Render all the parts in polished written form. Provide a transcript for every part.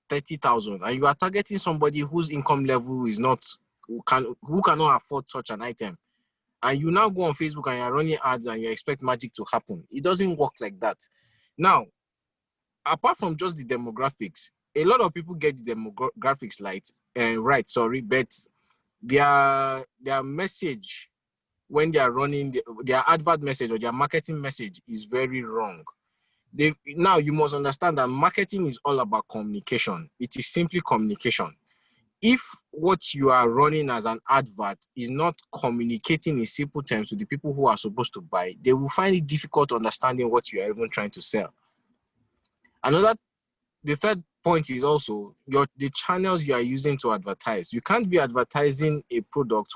30,000 and you are targeting somebody whose income level is not, who cannot afford such an item, and you now go on Facebook and you're running ads and you expect magic to happen, it doesn't work like that. Now, apart from just the demographics, a lot of people get the demographics right, but their message when they are running their advert message or their marketing message is very wrong. Now you must understand that marketing is all about communication. It is simply communication. If what you are running as an advert is not communicating in simple terms to the people who are supposed to buy, they will find it difficult understanding what you are even trying to sell. The third point is also the channels you are using to advertise. You can't be advertising a product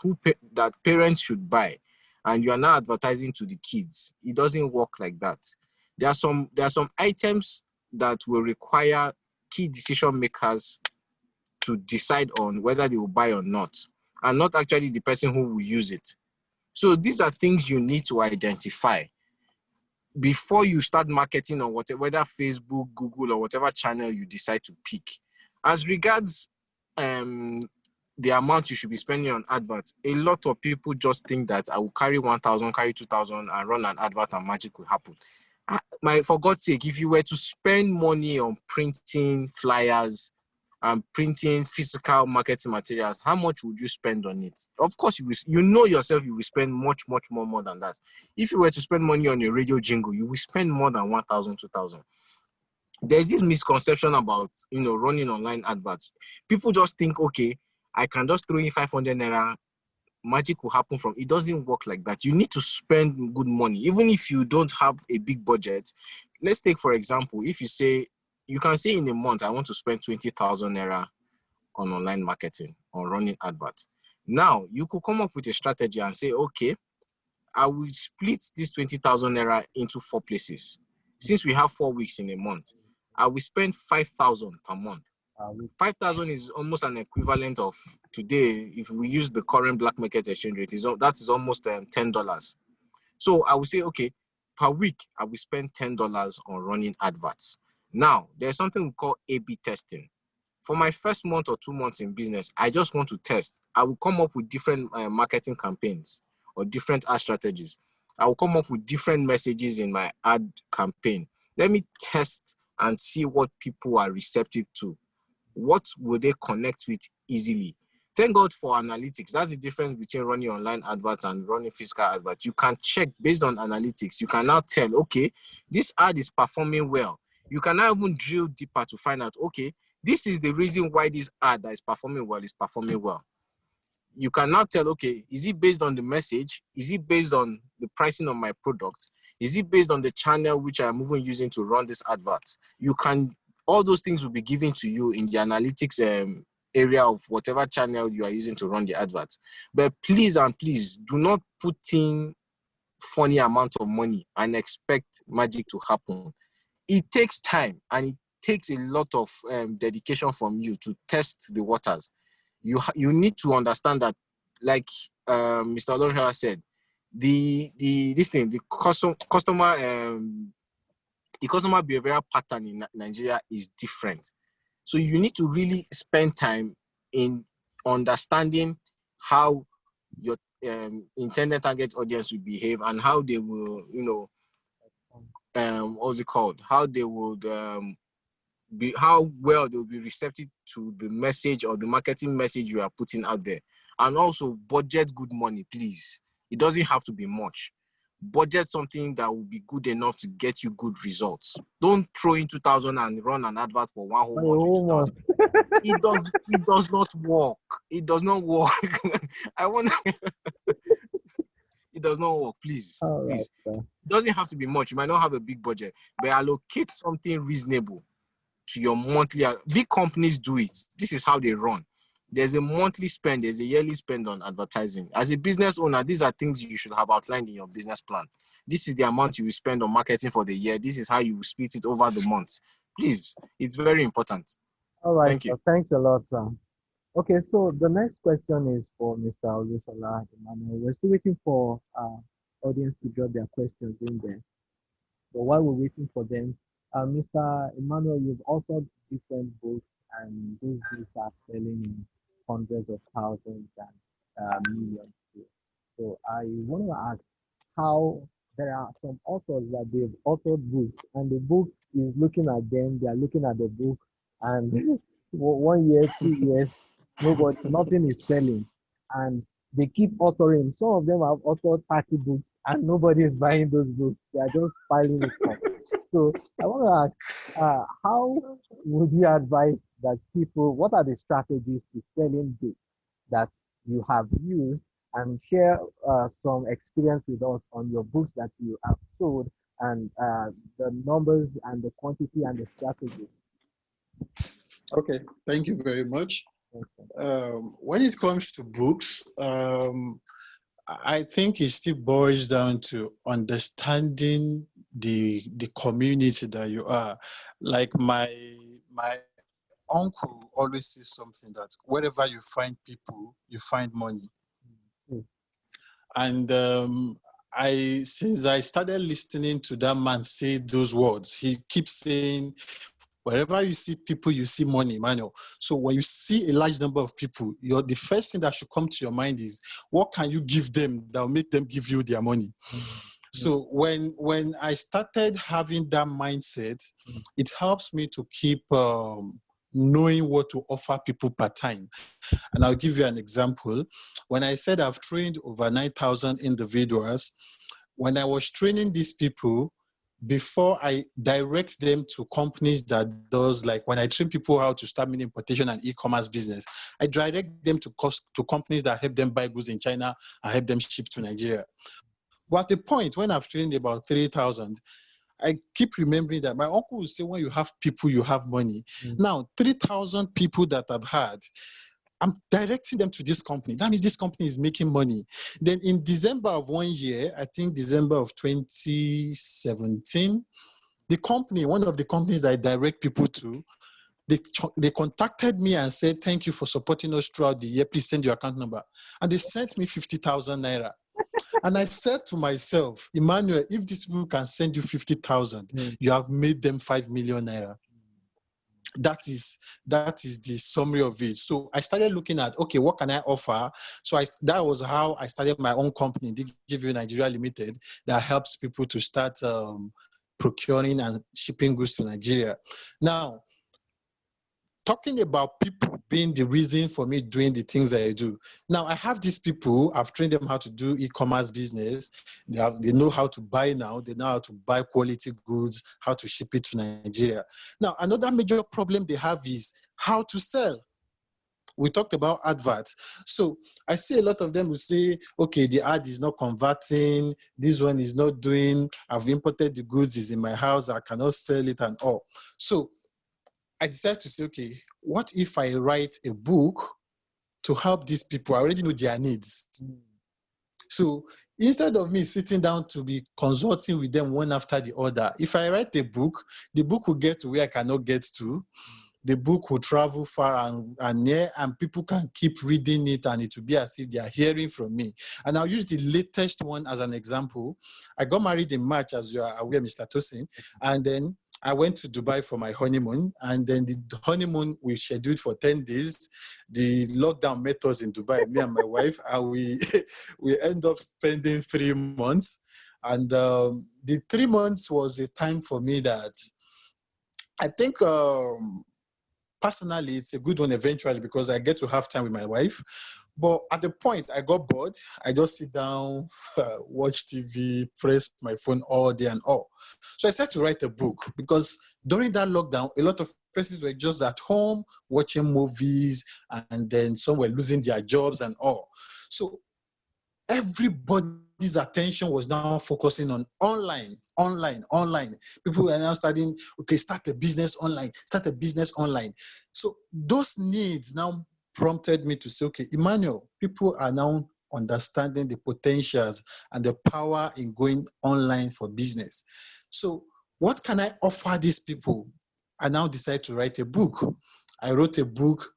that parents should buy, and you are now advertising to the kids. It doesn't work like that. There are some items that will require key decision makers to decide on whether they will buy or not, and not actually the person who will use it. So these are things you need to identify before you start marketing on whether Facebook, Google, or whatever channel you decide to pick. As regards the amount you should be spending on adverts, a lot of people just think that I will carry 1,000, carry 2,000 and run an advert and magic will happen. For God's sake, if you were to spend money on printing flyers and printing physical marketing materials, how much would you spend on it? Of course, you know yourself, you will spend much, much more than that. If you were to spend money on a radio jingle, you will spend more than 1,000, 2,000. There's this misconception about, running online adverts. People just think, okay, I can just throw in 500 naira, magic will happen from it. Doesn't work like that. You need to spend good money, even if you don't have a big budget. Let's take, for example, if you can say in a month, I want to spend 20,000 naira on online marketing or running adverts. Now, you could come up with a strategy and say, okay, I will split this 20,000 naira into 4 places. Since we have 4 weeks in a month, I will spend 5,000 per month. 5,000 is almost an equivalent of today, if we use the current black market exchange rate, that is almost $10. So I will say, okay, per week, I will spend $10 on running adverts. Now, there's something we call A/B testing. For my first month or 2 months in business, I just want to test. I will come up with different marketing campaigns or different ad strategies. I will come up with different messages in my ad campaign. Let me test and see what people are receptive to. What will they connect with easily? Thank God for analytics. That's the difference between running online adverts and running physical adverts. You can check based on analytics. You can now tell, okay, this ad is performing well. You can now even drill deeper to find out, okay, this is the reason why this ad that is performing well is performing well. You can now tell, okay, is it based on the message? Is it based on the pricing of my product? Is it based on the channel which I'm even using to run this advert? All those things will be given to you in the analytics area of whatever channel you are using to run the adverts. But please and please do not put in funny amounts of money and expect magic to happen. It takes time and it takes a lot of dedication from you to test the waters. You need to understand that, like Mr. Olorunshola said, the customer behavioral pattern in Nigeria is different. So you need to really spend time in understanding how your intended target audience will behave and how they will, what's it called? How they would how well they'll be receptive to the message or the marketing message you are putting out there. And also budget good money, please. It doesn't have to be much. Budget something that will be good enough to get you good results. Don't throw in 2,000 and run an advert for one whole month with 2,000. It does not work. It does not work. It does not work, please. Please. It doesn't have to be much. You might not have a big budget, but allocate something reasonable to your monthly. Big companies do it. This is how they run. There's a monthly spend, there's a yearly spend on advertising. As a business owner, these are things you should have outlined in your business plan. This is the amount you will spend on marketing for the year. This is how you will split it over the months. Please, it's very important. All right, thank you. Thanks a lot, sir. Okay, so the next question is for Mr. Olorunshola Emmanuel. We're still waiting for our audience to drop their questions in there. But while we're waiting for them, Mr. Emmanuel, you've authored different books and those books are selling in hundreds of thousands and millions too. So I want to ask how there are some authors that they've authored books, and the book is looking at them, they are looking at the book, and 1 year, 2 years, nothing is selling. And they keep authoring. Some of them have authored 30 books, and nobody is buying those books. They are just piling it up. So I want to ask, how would you advise that people, what are the strategies to selling books that you have used, and share some experience with us on your books that you have sold, and the numbers and the quantity and the strategy? Okay, thank you very much. Okay. When it comes to books, I think it still boils down to understanding the community that you are. Like my uncle always says something that wherever you find people, you find money. Mm. And since I started listening to that man say those words, he keeps saying, wherever you see people, you see money, Emmanuel. So when you see a large number of people, the first thing that should come to your mind is, what can you give them that will make them give you their money? Mm. So when I started having that mindset, Mm. it helps me to keep knowing what to offer people per time. And I'll give you an example. When I said I've trained over 9,000 individuals, when I was training these people, before I direct them to companies that does, like when I train people how to start mini importation and e-commerce business, I direct them to companies that help them buy goods in China and help them ship to Nigeria. But at the point when I've trained about 3,000, I keep remembering that my uncle will say, when you have people, you have money. Mm. Now, 3,000 people that I've had, I'm directing them to this company. That means this company is making money. Then in December of 1 year, I think December of 2017, the company, one of the companies that I direct people to, they contacted me and said, thank you for supporting us throughout the year. Please send your account number. And they sent me 50,000 naira. And I said to myself, Emmanuel, if these people can send you 50,000, Mm. you have made them 5 million naira. That is the summary of it. So I started looking at, okay, what can I offer? So that was how I started my own company, DGV Nigeria Limited, that helps people to start procuring and shipping goods to Nigeria. Now, talking about people being the reason for me doing the things I do. Now, I have these people, I've trained them how to do e-commerce business. They know how to buy now. They know how to buy quality goods, how to ship it to Nigeria. Now, another major problem they have is how to sell. We talked about adverts. So I see a lot of them who say, okay, the ad is not converting. This one is not doing. I've imported the goods, is in my house. I cannot sell it and all. So I decided to say, okay, what if I write a book to help these people? I already know their needs. So instead of me sitting down to be consulting with them one after the other, if I write a book, the book will get to where I cannot get to. The book will travel far and near, and people can keep reading it, and it will be as if they are hearing from me. And I'll use the latest one as an example. I got married in March, as you are aware, Mr. Tosin, and then I went to Dubai for my honeymoon, and then the honeymoon we scheduled for 10 days. The lockdown met us in Dubai, me and my wife, and we we end up spending 3 months. And the 3 months was a time for me that I think personally, it's a good one eventually because I get to have time with my wife. But at the point I got bored, I just sit down, watch TV, press my phone all day and all. So I started to write a book because during that lockdown, a lot of persons were just at home watching movies, and then some were losing their jobs and all. So everybody's attention was now focusing on online. People were now starting, okay, start a business online. So those needs now prompted me to say, okay, Emmanuel, people are now understanding the potentials and the power in going online for business. So what can I offer these people? I now decided to write a book. I wrote a book,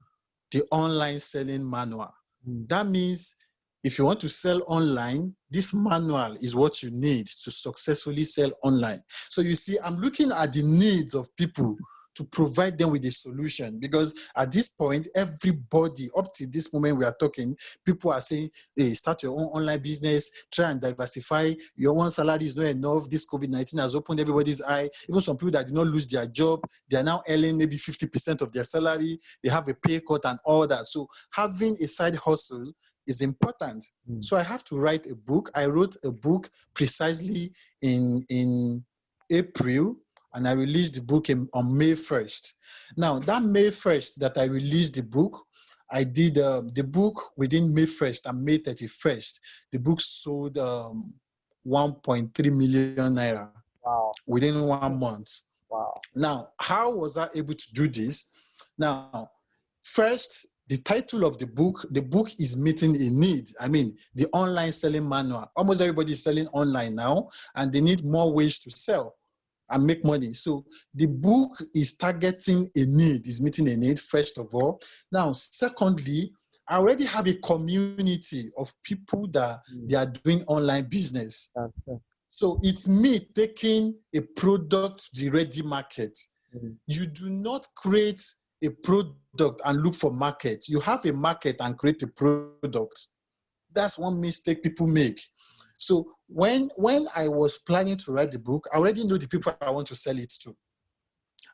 The Online Selling Manual. That means if you want to sell online, this manual is what you need to successfully sell online. So you see, I'm looking at the needs of people to provide them with a solution. Because at this point, everybody, up to this moment we are talking, people are saying, hey, start your own online business, try and diversify. Your own salary is not enough. This COVID-19 has opened everybody's eye. Even some people that did not lose their job, they are now earning maybe 50% of their salary. They have a pay cut and all that. So having a side hustle is important. So I have to write a book. I wrote a book precisely in April, and I released the book on May 1st. Now, that May 1st that I released the book, I did the book within May 1st and May 31st. The book sold 1.3 million naira. Wow. Within 1 month. Wow. Now, how was I able to do this? Now, first, the title of the book is meeting a need. I mean, the online selling manual. Almost everybody is selling online now, and they need more ways to sell and make money. So the book is targeting a need, is meeting a need, first of all. Now, secondly, I already have a community of people that they are doing online business. Okay. So it's me taking a product to the ready market. You do not create a product and look for market. You have a market and create a product. That's one mistake people make. So when I was planning to write the book, I already know the people I want to sell it to.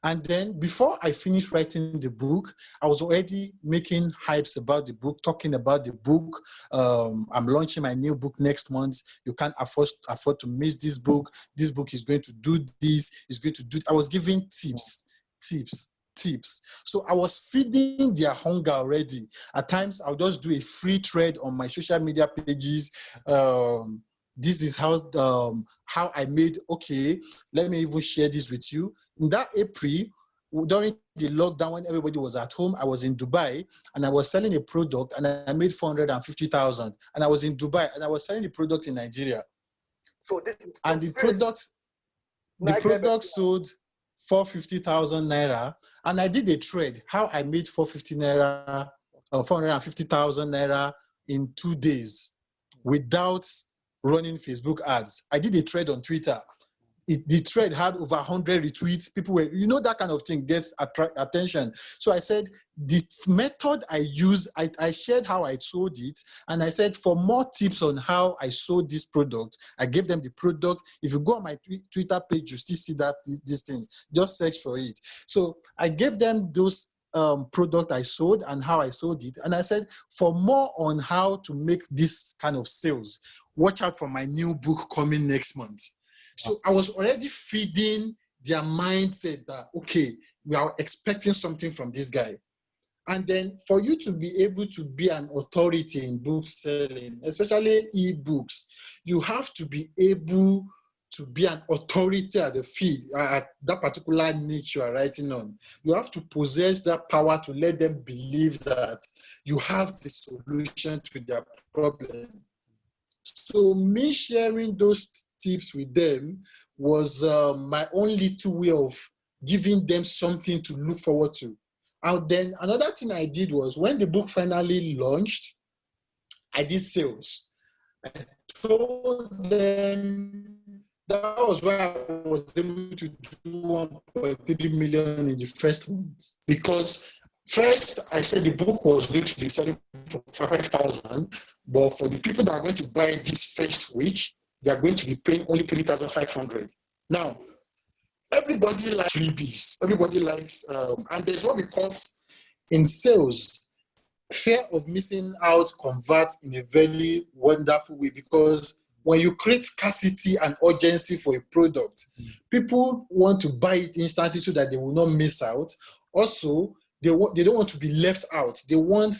And then before I finished writing the book, I was already making hypes about the book, talking about the book. I'm launching my new book next month. You can't afford to miss this book. This book is going to do this, is going to do. I was giving tips. So I was feeding their hunger already. At times, I'll just do a free thread on my social media pages. This is how I made, okay, let me even share this with you. In that April, during the lockdown when everybody was at home, I was in Dubai and I was selling a product and I made 450,000. And I was in Dubai and I was selling the product in Nigeria. So this is the product sold 450,000 naira, and I did a trade how I made 450,000 naira in 2 days without running Facebook ads. I did a trade on Twitter. The thread had over 100 retweets. People were, that kind of thing gets attention. So I said, the method I use, I shared how I sold it. And I said, for more tips on how I sold this product, I gave them the product. If you go on my Twitter page, you still see this thing. Just search for it. So I gave them those product I sold and how I sold it. And I said, for more on how to make this kind of sales, watch out for my new book coming next month. So I was already feeding their mindset that, okay, we are expecting something from this guy. And then for you to be able to be an authority in book selling, especially ebooks, you have to be able to be an authority at the field, at that particular niche you are writing on. You have to possess that power to let them believe that you have the solution to their problem. So me sharing those tips with them was my only little way of giving them something to look forward to. And then another thing I did was when the book finally launched, I did sales. I told them that was why I was able to do 1.3 million in the first month. Because first, I said the book was going to be selling for 5,000, but for the people that are going to buy this first week, they are going to be paying only 3,500. Now, everybody likes freebies. Everybody likes, and there's what we call in sales, fear of missing out converts in a very wonderful way, because when you create scarcity and urgency for a product, people want to buy it instantly so that they will not miss out. Also, they don't want to be left out. They want,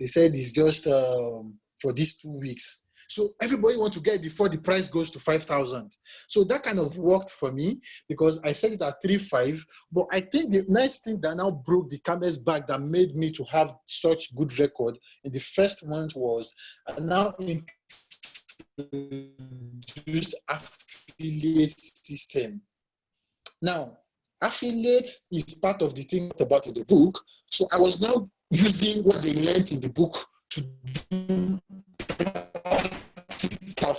they said it's just for these 2 weeks. So everybody wants to get it before the price goes to 5,000. So that kind of worked for me because I set it at 3.5. But I think the nice thing that now broke the camel's back that made me to have such good record in the first month was I now introduced affiliate system. Now, affiliate is part of the thing about in the book. So I was now using what they learned in the book to do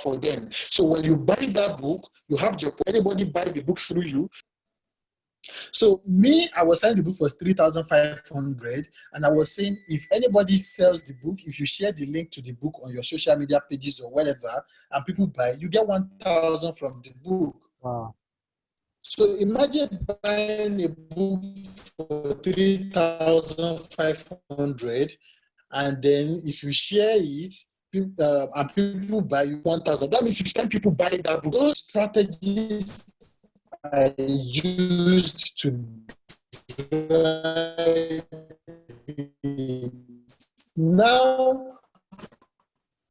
for them. So when you buy that book, you have your anybody buy the book through you. So me, I was selling the book for 3,500, and I was saying if anybody sells the book, if you share the link to the book on your social media pages or whatever, and people buy, you get 1,000 from the book. Wow. So imagine buying a book for 3,500, and then if you share it, and people buy you 1,000. That means 10 people buy that book. Those strategies I used to drive it. Now,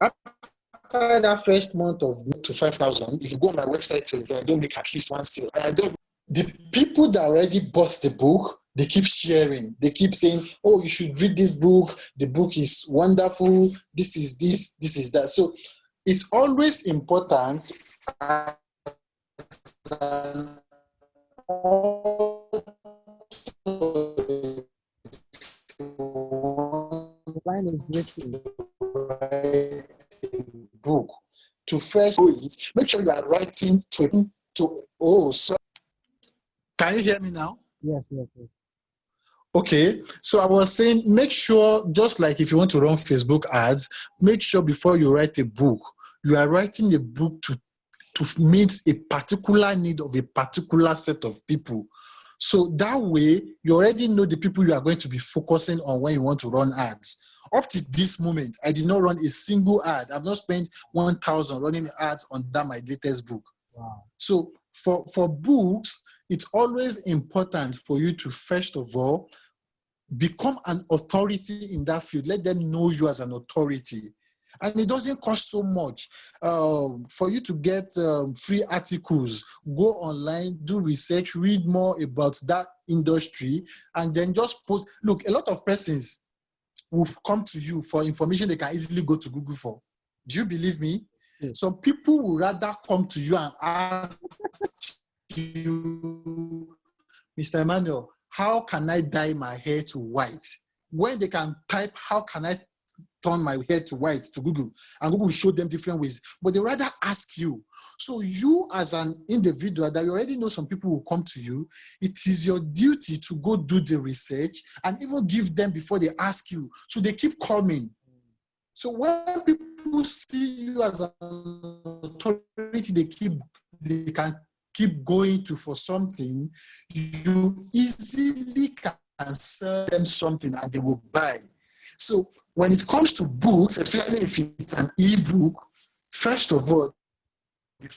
after that first month of to 5,000, if you go on my website, I don't make at least one sale. The people that already bought the book, they keep sharing. They keep saying, "Oh, you should read this book. The book is wonderful. This is this. This is that." So it's always important. The line is breaking. Book to first do it. Make sure you are writing to. Oh, so can you hear me now? Yes, yes, yes. Okay, so I was saying, make sure, just like if you want to run Facebook ads, make sure before you write a book, you are writing a book to meet a particular need of a particular set of people. So that way, you already know the people you are going to be focusing on when you want to run ads. Up to this moment, I did not run a single ad. I've not spent 1,000 running ads on that my latest book. Wow. So for books, it's always important for you to, first of all, become an authority in that field. Let them know you as an authority. And it doesn't cost so much for you to get free articles. Go online, do research, read more about that industry, and then just post. Look, a lot of persons will come to you for information they can easily go to Google for. Do you believe me? Yes. Some people will rather come to you and ask you, Mr. Emmanuel, how can I dye my hair to white? When they can type, how can I turn my hair to white to Google, and Google will show them different ways, but they rather ask you. So you as an individual that you already know some people will come to you, it is your duty to go do the research and even give them before they ask you. So they keep coming. So when people see you as an authority, they can keep going to for something, you easily can sell them something and they will buy. So when it comes to books, especially if it's an ebook, first of all, the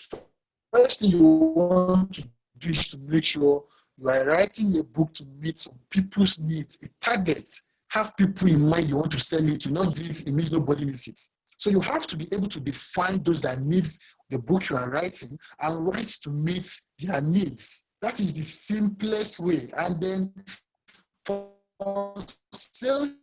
first thing you want to do is to make sure you are writing a book to meet some people's needs, a target. Have people in mind you want to sell it. You not do it, it means nobody needs it. So you have to be able to define those that needs the book you are writing and write to meet their needs. That is the simplest way. And then for sales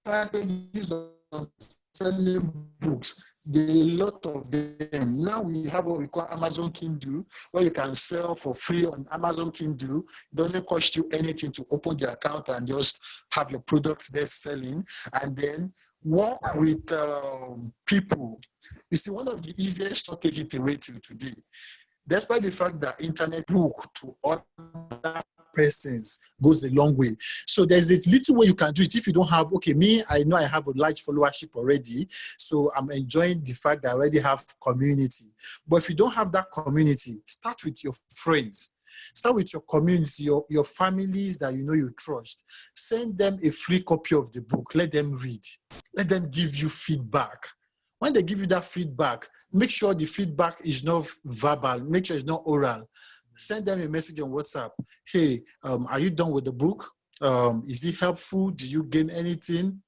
strategies on selling books, there are a lot of them. Now we have what we call Amazon Kindle, where you can sell for free on Amazon Kindle. It doesn't cost you anything to open the account and just have your products there selling, and then work with people. You see, one of the easiest strategies to wait till today, despite the fact that internet book to other persons goes a long way. So there's a little way you can do it if you don't have, okay, me, I know I have a large followership already, so I'm enjoying the fact that I already have community. But if you don't have that community, start with your friends. Start with your community, your families that you know you trust. Send them a free copy of the book. Let them read. Let them give you feedback. When they give you that feedback, make sure the feedback is not verbal. Make sure it's not oral. Send them a message on WhatsApp. Hey, are you done with the book? Is it helpful? Do you gain anything?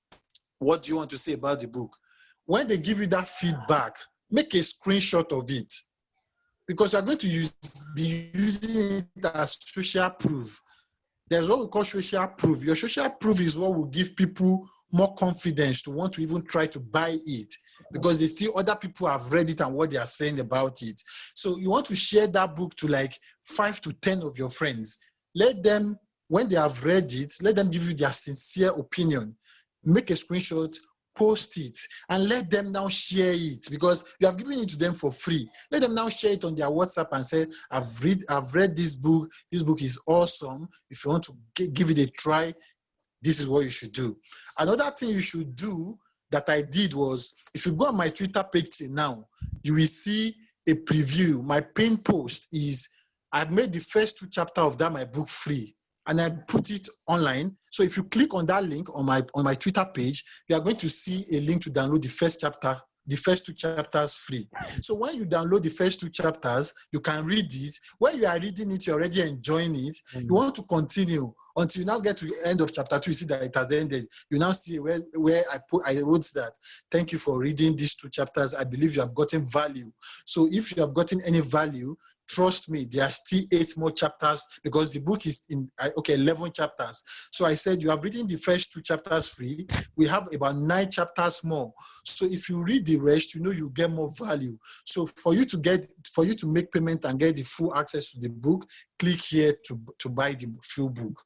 What do you want to say about the book? When they give you that feedback, make a screenshot of it, because you're going to be using it as social proof. There's what we call social proof. Your social proof is what will give people more confidence to want to even try to buy it, because they see other people have read it and what they are saying about it. So you want to share that book to like 5 to 10 of your friends. Let them, when they have read it, let them give you their sincere opinion. Make a screenshot, post it and let them now share it, because you have given it to them for free. Let them now share it on their WhatsApp and say, I've read this book. This book is awesome. If you want to give it a try, this is what you should do. Another thing you should do that I did was, if you go on my Twitter page till now, you will see a preview. My pinned post is, I've made the first 2 chapters of that my book free, and I put it online. So if you click on that link on my Twitter page, you are going to see a link to download the first chapter, the first 2 chapters free. So when you download the first 2 chapters, you can read it. When you are reading it, you're already enjoying it. You want to continue until you now get to the end of chapter 2. You see that it has ended. You now see where I wrote that, thank you for reading these 2 chapters. I believe you have gotten value. So if you have gotten any value, trust me, there are still 8 more chapters, because the book is in 11 chapters. So I said, you have written the first 2 chapters free. We have about 9 chapters more. So if you read the rest, you get more value. So for you to make payment and get the full access to the book, click here to buy the full book.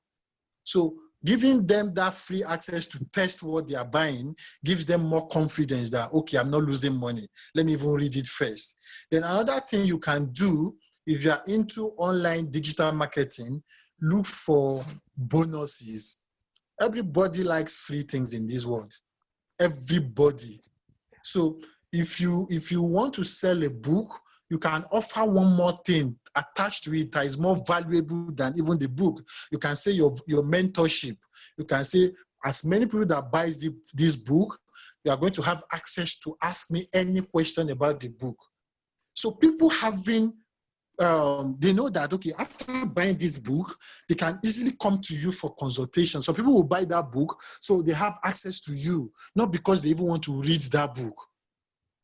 So giving them that free access to test what they are buying gives them more confidence that, okay, I'm not losing money. Let me even read it first. Then another thing you can do, if you are into online digital marketing, look for bonuses. Everybody likes free things in this world. Everybody. So if you want to sell a book, you can offer one more thing attached to it that is more valuable than even the book. You can say your mentorship. You can say, as many people that buys this book, you are going to have access to ask me any question about the book. So people they know that, okay, after buying this book, they can easily come to you for consultation. So people will buy that book, so they have access to you, not because they even want to read that book.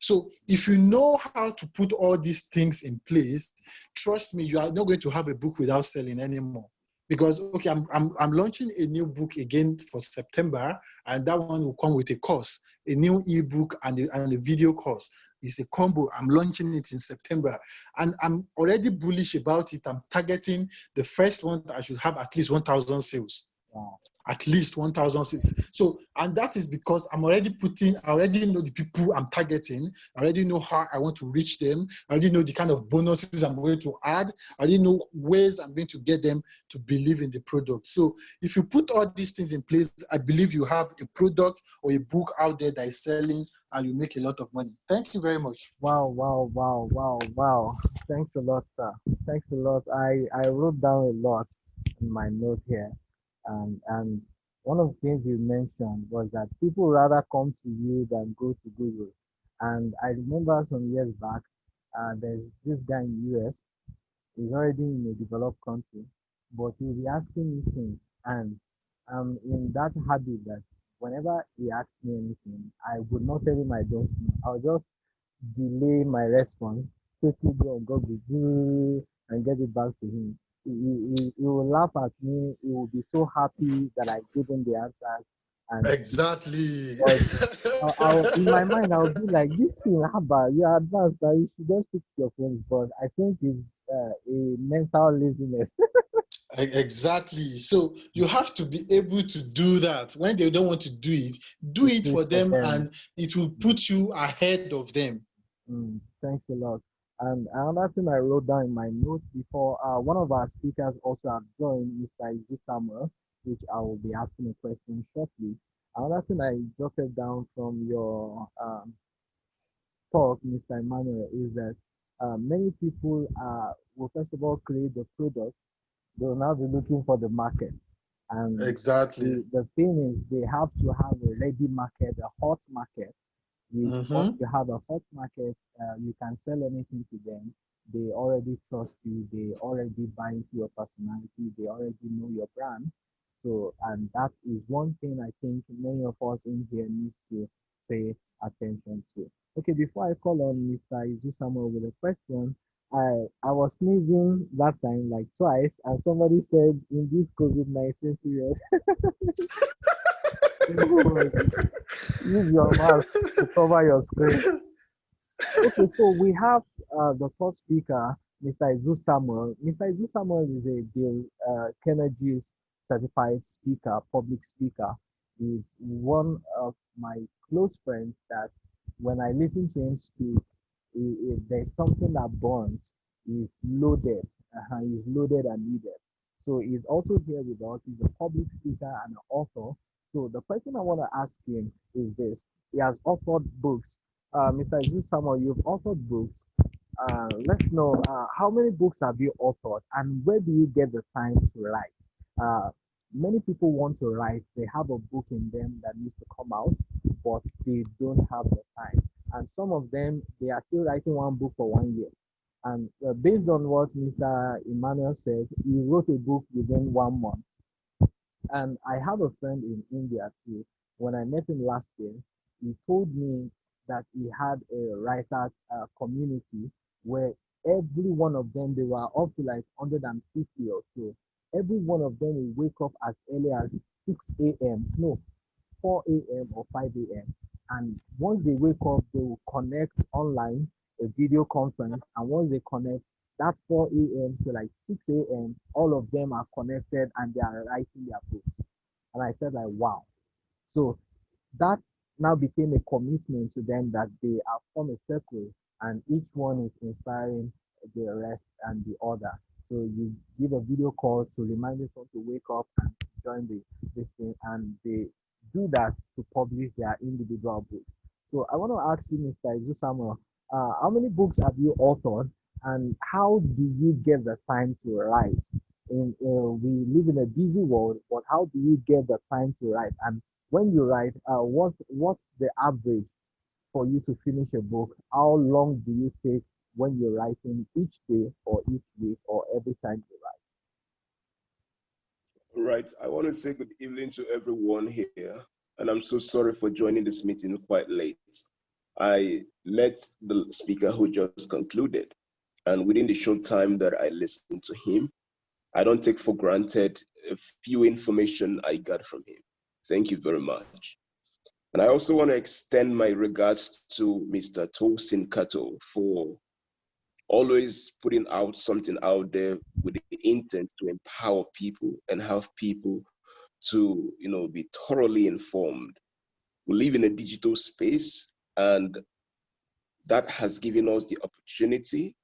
So if you know how to put all these things in place, trust me, you are not going to have a book without selling anymore. Because, okay, I'm launching a new book again for September, and that one will come with a course, a new ebook and a video course. It's a combo. I'm launching it in September, and I'm already bullish about it. I'm targeting the first one that I should have at least 1,000 sales. Wow. At least 1,000 sales. So, and that is because I already know the people I'm targeting. I already know how I want to reach them. I already know the kind of bonuses I'm going to add. I already know ways I'm going to get them to believe in the product. So if you put all these things in place, I believe you have a product or a book out there that is selling, and you make a lot of money. Thank you very much. Wow. Thanks a lot, sir. Thanks a lot. I wrote down a lot in my note here. And one of the things you mentioned was that people rather come to you than go to Google. And I remember some years back, there's this guy in US. He's already in a developed country, but he'll be asking me things. And I'm in that habit that whenever he asks me anything, I would not tell him I don't know. I'll just delay my response, quickly go on Google and get it back to him. He will laugh at me. He will be so happy that I gave him the answers. And Exactly. in my mind, I'll be like, this thing, Haba, you're advanced. You should just pick your phones. But I think it's a mental laziness. Exactly. So you have to be able to do that. When they don't want to do it for them, and it will put you ahead of them. Thanks a lot. And another thing I wrote down in my notes before, one of our speakers also have joined, Mr. Izu Samuel, which I will be asking a question shortly. Another thing I jotted down from your talk, Mr. Emmanuel, is that many people will first of all create the product. They will now be looking for the market. And exactly. The thing is, they have to have a ready market, a hot market. Once you have a hot market, you can sell anything to them. They already trust you. They already buy into your personality. They already know your brand. So, and that is one thing I think many of us in here need to pay attention to. Okay, before I call on Mr. Izu Samuel with a question, I was sneezing that time like twice, and somebody said in this COVID-19 period, use your mask to cover your screen. Okay, so we have the first speaker, Mr. Izu Samuel. Mr. Izu Samuel is a Bill Kennedy's certified speaker, public speaker. is one of my close friends that when I listen to him speak, if there's something that burns, he's loaded. He's loaded and needed. So he's also here with us. He's a public speaker and an author. So the question I want to ask him is this. He has authored books. Mr. Izu Samuel, you've authored books. Let's know how many books have you authored and where do you get the time to write? Uh, Many people want to write, they have a book in them that needs to come out, but they don't have the time. And some of them, they are still writing one book for 1 year. And based on what Mr. Emmanuel said, he wrote a book within 1 month. And I have a friend in India too. When I met him last year, he told me that he had a writers community where every one of them, they were up to like 150 or so. Every one of them will wake up as early as 6 a.m. No, 4 a.m. or 5 a.m. And once they wake up, they will connect online, a video conference. And once they connect, that 4 a.m. to like 6 a.m., all of them are connected and they are writing their books. And I said, like, wow. So that now became a commitment to them that they have formed a circle and each one is inspiring the rest and the other. So you give a video call to remind them to wake up and join this thing, and they do that to publish their individual books. So I want to ask you, Mr. Izu Samuel, how many books have you authored, and how do you get the time to write? We live in a busy world, but how do you get the time to write? And when you write, what's the average for you to finish a book? How long do you take when you're writing each day or each week or every time you write? Right. I want to say good evening to everyone here, and I'm so sorry for joining this meeting quite late. I met the speaker who just concluded, and within the short time that I listened to him, I don't take for granted a few information I got from him. Thank you very much. And I also want to extend my regards to Mr. Tosin Katto for always putting out something out there with the intent to empower people and have people to, be thoroughly informed. We live in a digital space, and that has given us the opportunity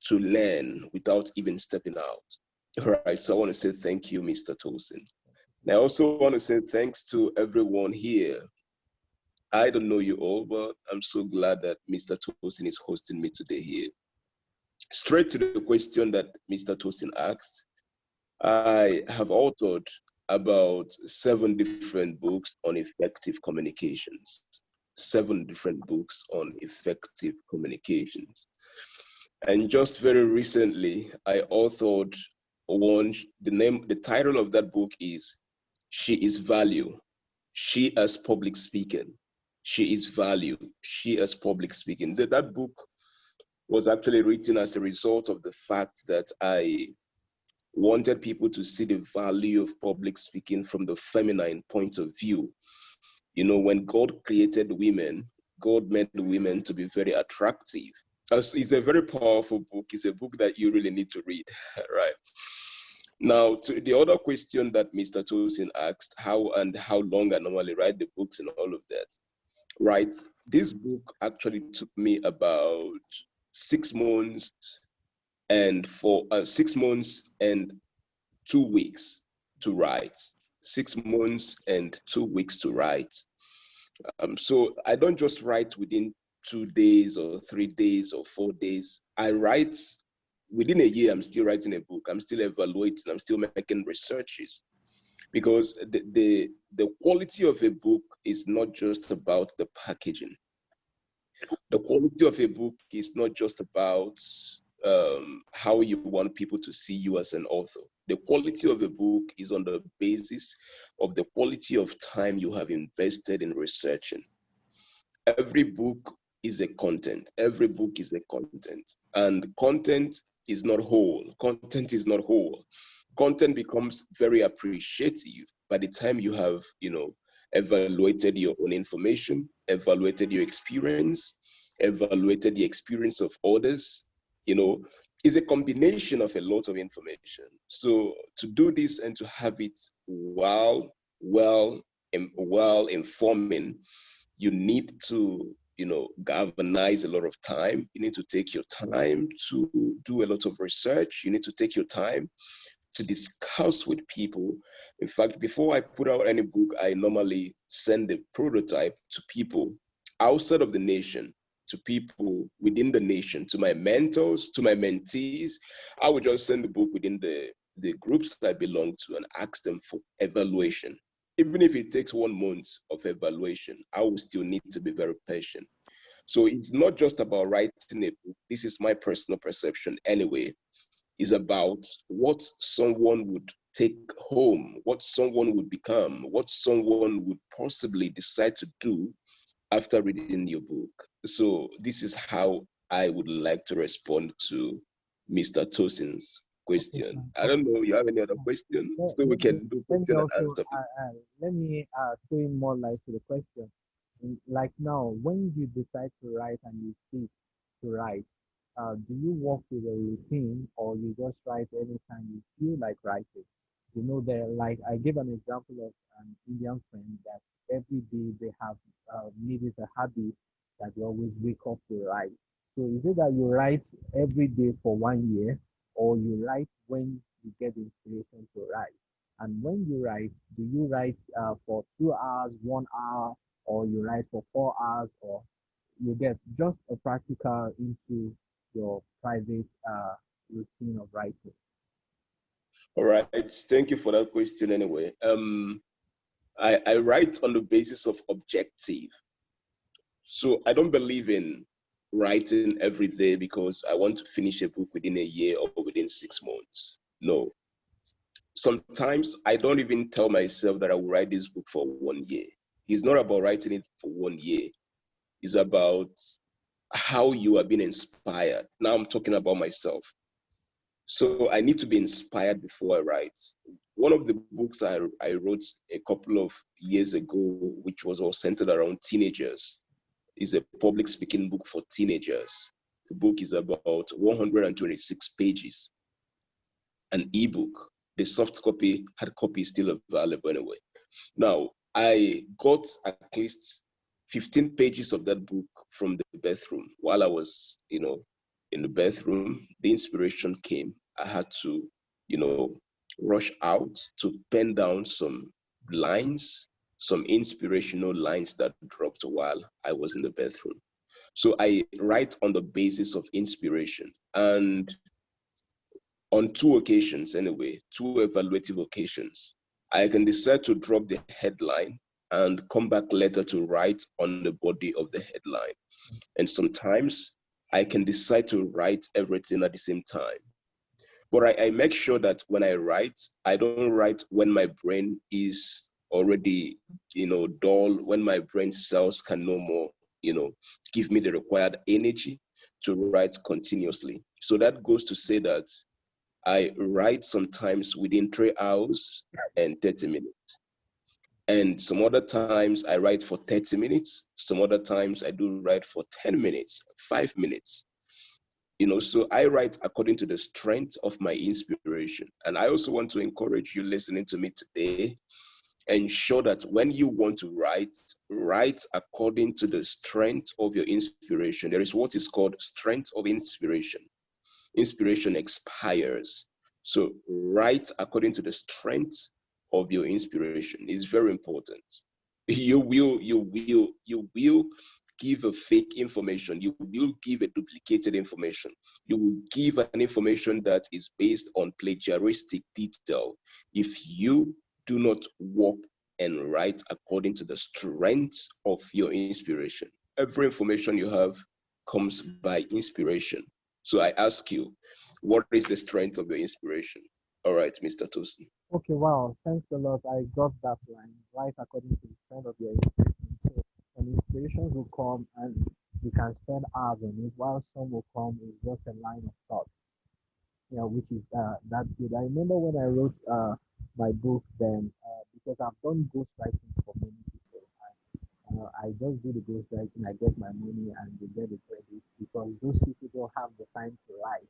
to learn without even stepping out. All right, so I want to say thank you, Mr. Tosin. And I also want to say thanks to everyone here. I don't know you all, but I'm so glad that Mr. Tosin is hosting me today here. Straight to the question that Mr. Tosin asked, I have authored about 7 different books on effective communications. 7 different books on effective communications. And just very recently, I authored one. The title of that book is She is Value. She as Public Speaking. She is Value. She as Public Speaking. That book was actually written as a result of the fact that I wanted people to see the value of public speaking from the feminine point of view. When God created women, God meant women to be very attractive. It's a very powerful book. It's a book that you really need to read, right? Now, to the other question that Mr. Tosin asked, how long I normally write the books and all of that, right? This book actually took me about 6 months and 2 weeks to write. 6 months and 2 weeks to write. So I don't just write within 2 days or 3 days or 4 days. I write within a year. I'm still writing a book. I'm still evaluating. I'm still making researches, because the quality of a book is not just about the packaging. The quality of a book is not just about how you want people to see you as an author. The quality of a book is on the basis of the quality of time you have invested in researching. Every book is a content. Every book is a content. And content is not whole. Content is not whole. Content becomes very appreciative by the time you have, evaluated your own information, evaluated your experience, evaluated the experience of others. Is a combination of a lot of information. So to do this and to have it well well informing, you need to, galvanize a lot of time. You need to take your time to do a lot of research. You need to take your time to discuss with people. In fact, before I put out any book, I normally send a prototype to people outside of the nation, to people within the nation, to my mentors, to my mentees. I would just send the book within the groups that I belong to and ask them for evaluation. Even if it takes 1 month of evaluation, I will still need to be very patient. So it's not just about writing a book. This is my personal perception anyway. Is about what someone would take home, what someone would become, what someone would possibly decide to do after reading your book. So this is how I would like to respond to Mr. Tosin's Okay, question. fine. I don't know if you have any other question, Let, so we let me can do let me question and also answer. let me throw in more light to the question. Like now, when you decide to write and you sit to write, do you work with a routine or you just write anytime you feel like writing? There, like I give an example of an Indian friend that every day they have made it a habit that they always wake up to write. So is it that you write every day for 1 year, or you write when you get inspiration to write? And when you write, do you write for 2 hours, 1 hour, or you write for 4 hours, or you get just a practical into your private routine of writing? All right, thank you for that question anyway. I write on the basis of objective. So I don't believe in writing every day because I want to finish a book within a year or within 6 months. No. Sometimes I don't even tell myself that I will write this book for 1 year. It's not about writing it for 1 year. It's about how you are being inspired. Now I'm talking about myself. So I need to be inspired before I write. One of the books I wrote a couple of years ago, which was all centered around teenagers, is a public speaking book for teenagers. The book is about 126 pages, an ebook. The soft copy, hard copy is still available anyway. Now, I got at least 15 pages of that book from the bathroom while I was, in the bathroom. The inspiration came. I had to, rush out to pen down some lines, some inspirational lines that dropped while I was in the bathroom. So I write on the basis of inspiration. And on 2 occasions, anyway, 2 evaluative occasions, I can decide to drop the headline and come back later to write on the body of the headline. And sometimes I can decide to write everything at the same time. But I make sure that when I write, I don't write when my brain is already, dull, when my brain cells can no more, give me the required energy to write continuously. So that goes to say that I write sometimes within 3 hours and 30 minutes. And some other times I write for 30 minutes. Some other times I do write for 10 minutes, 5 minutes. So I write according to the strength of my inspiration. And I also want to encourage you listening to me today, ensure that when you want to write, write according to the strength of your inspiration. There is what is called strength of inspiration. Inspiration expires. So write according to the strength of your inspiration. It's very important. You will give a fake information. You will give a duplicated information. You will give an information that is based on plagiaristic detail if you do not work and write according to the strength of your inspiration. Every information you have comes by inspiration. So I ask you, what is the strength of your inspiration? All right, Mr. Tosin. Okay, wow, thanks a lot. I got that line right according to the strength of your inspiration. So, some inspirations will come and you can spend hours on it, while some will come with just a line of thought, which is that good. I remember when I wrote my book then, because I've done ghostwriting for many people. I just do the ghostwriting, I get my money, and they get the credit because those people don't have the time to write,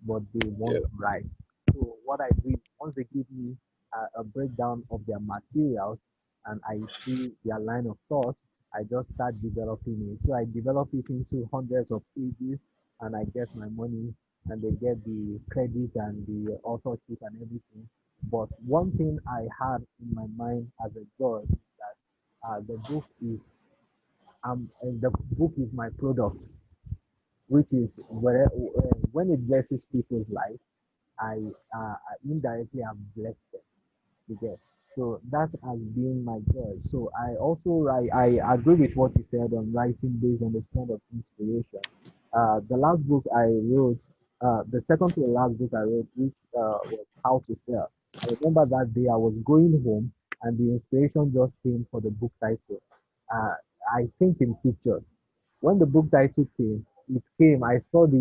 but they want Yeah. to write. So what I do is once they give me a breakdown of their materials, and I see their line of thought, I just start developing it. So I develop it into hundreds of pages, and I get my money, and they get the credit and the authorship and everything. But one thing I had in my mind as a judge is that the book is my product, which is when it blesses people's life, I indirectly have blessed them. You get. So that has been my joy. So I also write. I agree with what you said on writing based on the kind of inspiration. The last book I wrote, the second to the last book I wrote, which was How to Sell. I remember that day I was going home and the inspiration just came for the book title. Uh, I think in pictures. When the book title came, it came. Uh, I saw the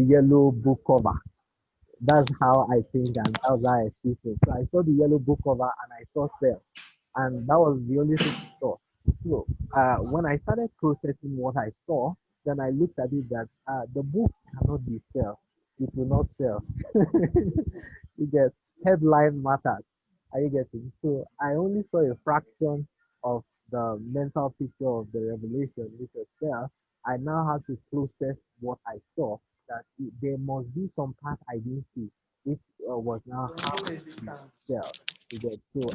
yellow book cover. That's how I think and that's how I see it. So I saw the yellow book cover and I saw sale, and that was the only thing I saw. So when I started processing what I saw, then I looked at it that the book cannot be sell. It will not sell. You get headline matters. Are you getting? So I only saw a fraction of the mental picture of the revelation, which was there. I now have to process what I saw that there must be some part I didn't see, which was now how to sell. You get so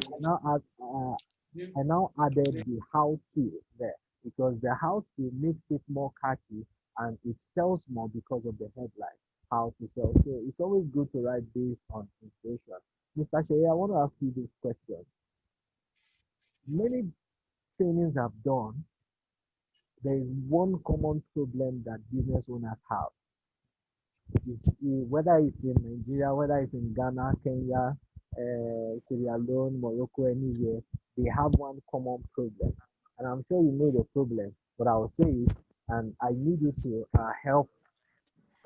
I now added the how to there because the how to makes it more catchy and it sells more because of the headline how to sell. So it's always good to write based on inspiration. Mr. Shea, I want to ask you this question. Many trainings I've done, there is one common problem that business owners have whether it's in Nigeria, whether it's in Ghana, Kenya, Sierra Leone, Morocco, anywhere, they have one common problem. And I'm sure you know the problem, but I'll say it, and I need you to help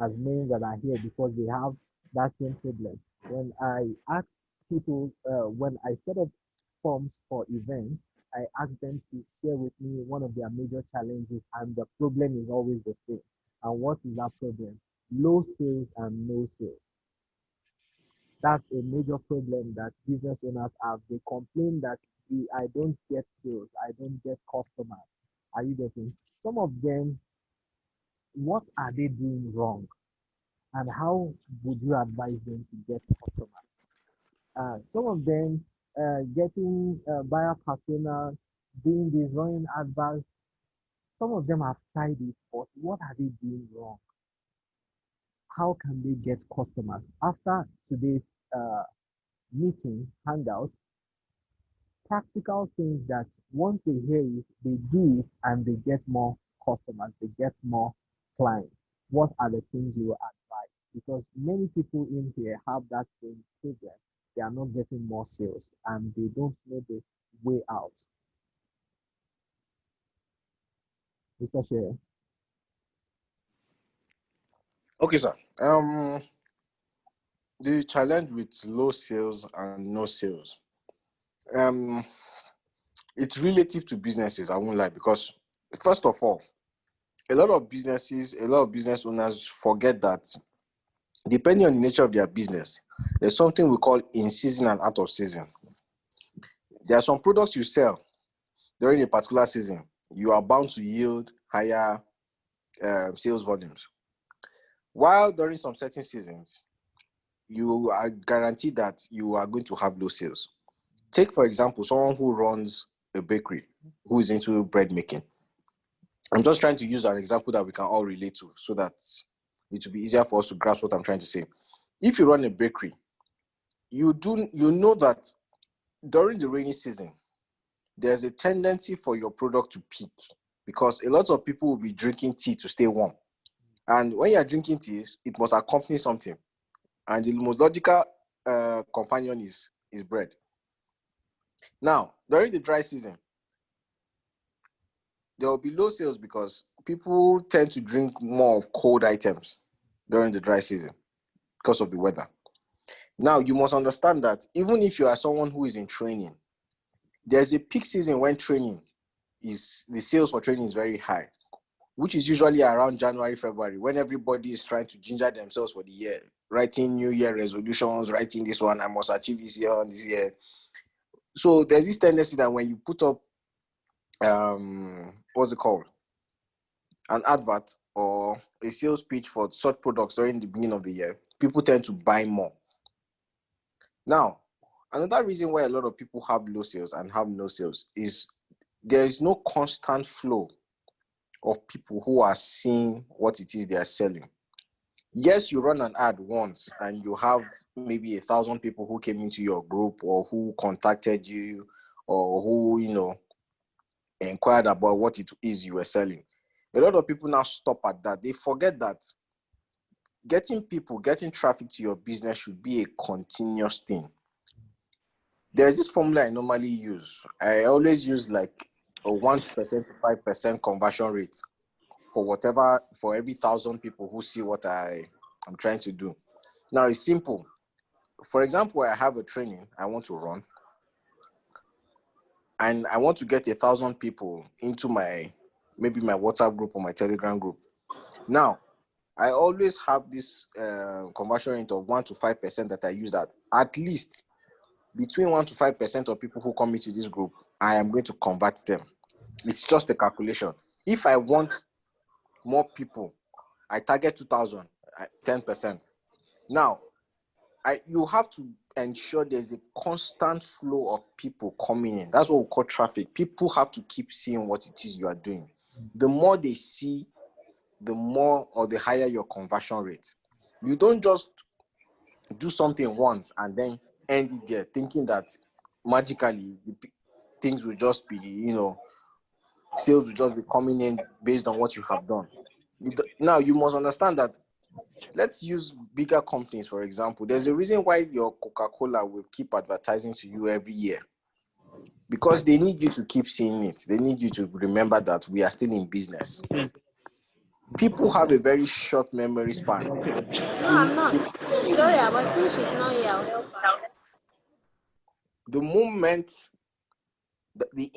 as many that are here because they have that same problem. When I ask people, when I set up forms for events, I ask them to share with me one of their major challenges, and the problem is always the same. And what is that problem? Low sales and no sales. That's a major problem that business owners have. They complain that I don't get sales, I don't get customers. Are you getting? Some of them, what are they doing wrong? And how would you advise them to get customers? Some of them getting buyer persona, doing this, running adverts. Some of them have tried it, but what are they doing wrong? How can they get customers? After today's uh, meeting, hangout, practical things that once they hear it, they do it and they get more customers, they get more clients. What are the things you will advise? Because many people in here have that same problem. They are not getting more sales and they don't know the way out. Mr. Share. Okay, sir. The challenge with low sales and no sales. Um, it's relative to businesses, I won't lie, because first of all, a lot of business owners forget that depending on the nature of their business, there's something we call in season and out of season. There are some products you sell during a particular season, you are bound to yield higher sales volumes. While during some certain seasons, you are guaranteed that you are going to have low sales. Take, for example, someone who runs a bakery, who is into bread making. I'm just trying to use an example that we can all relate to so that it will be easier for us to grasp what I'm trying to say. If you run a bakery, you know that during the rainy season, there's a tendency for your product to peak because a lot of people will be drinking tea to stay warm. And when you are drinking tea, it must accompany something. And the most logical companion is bread. Now, during the dry season, there will be low sales because people tend to drink more of cold items during the dry season because of the weather. Now, you must understand that even if you are someone who is in training, there's a peak season when the sales for training is very high, which is usually around January, February, when everybody is trying to ginger themselves for the year, writing New Year resolutions, writing this one, I must achieve this year on this year. So there's this tendency that when you put up what's it called, an advert or a sales pitch for such products during the beginning of the year, people tend to buy more. Now, another reason why a lot of people have low sales and have no sales is there is no constant flow of people who are seeing what it is they are selling. Yes, you run an ad once and you have maybe 1,000 people who came into your group or who contacted you or who, inquired about what it is you were selling. A lot of people now stop at that. They forget that getting traffic to your business should be a continuous thing. There's this formula I normally use. I always use like a 1% to 5% conversion rate for every 1,000 people who see what I'm trying to do. Now it's simple. For example, I have a training I want to run and I want to get 1,000 people into maybe my WhatsApp group or my Telegram group. Now, I always have this conversion rate of 1% to 5% that I use that at least between 1% to 5% of people who come into this group, I am going to convert them. It's just a calculation. If I want more people, I target 2,000, 10%. Now, you have to ensure there's a constant flow of people coming in. That's what we call traffic. People have to keep seeing what it is you are doing. The more they see, the more or the higher your conversion rate. You don't just do something once and then end it there, thinking that magically things will just be, sales will just be coming in based on what you have done. Now, you must understand that, let's use bigger companies, for example. There's a reason why your Coca-Cola will keep advertising to you every year. Because they need you to keep seeing it. They need you to remember that we are still in business. People have a very short memory span. No, I'm not. Victoria, but since she's not here, I'll help her. The moment, the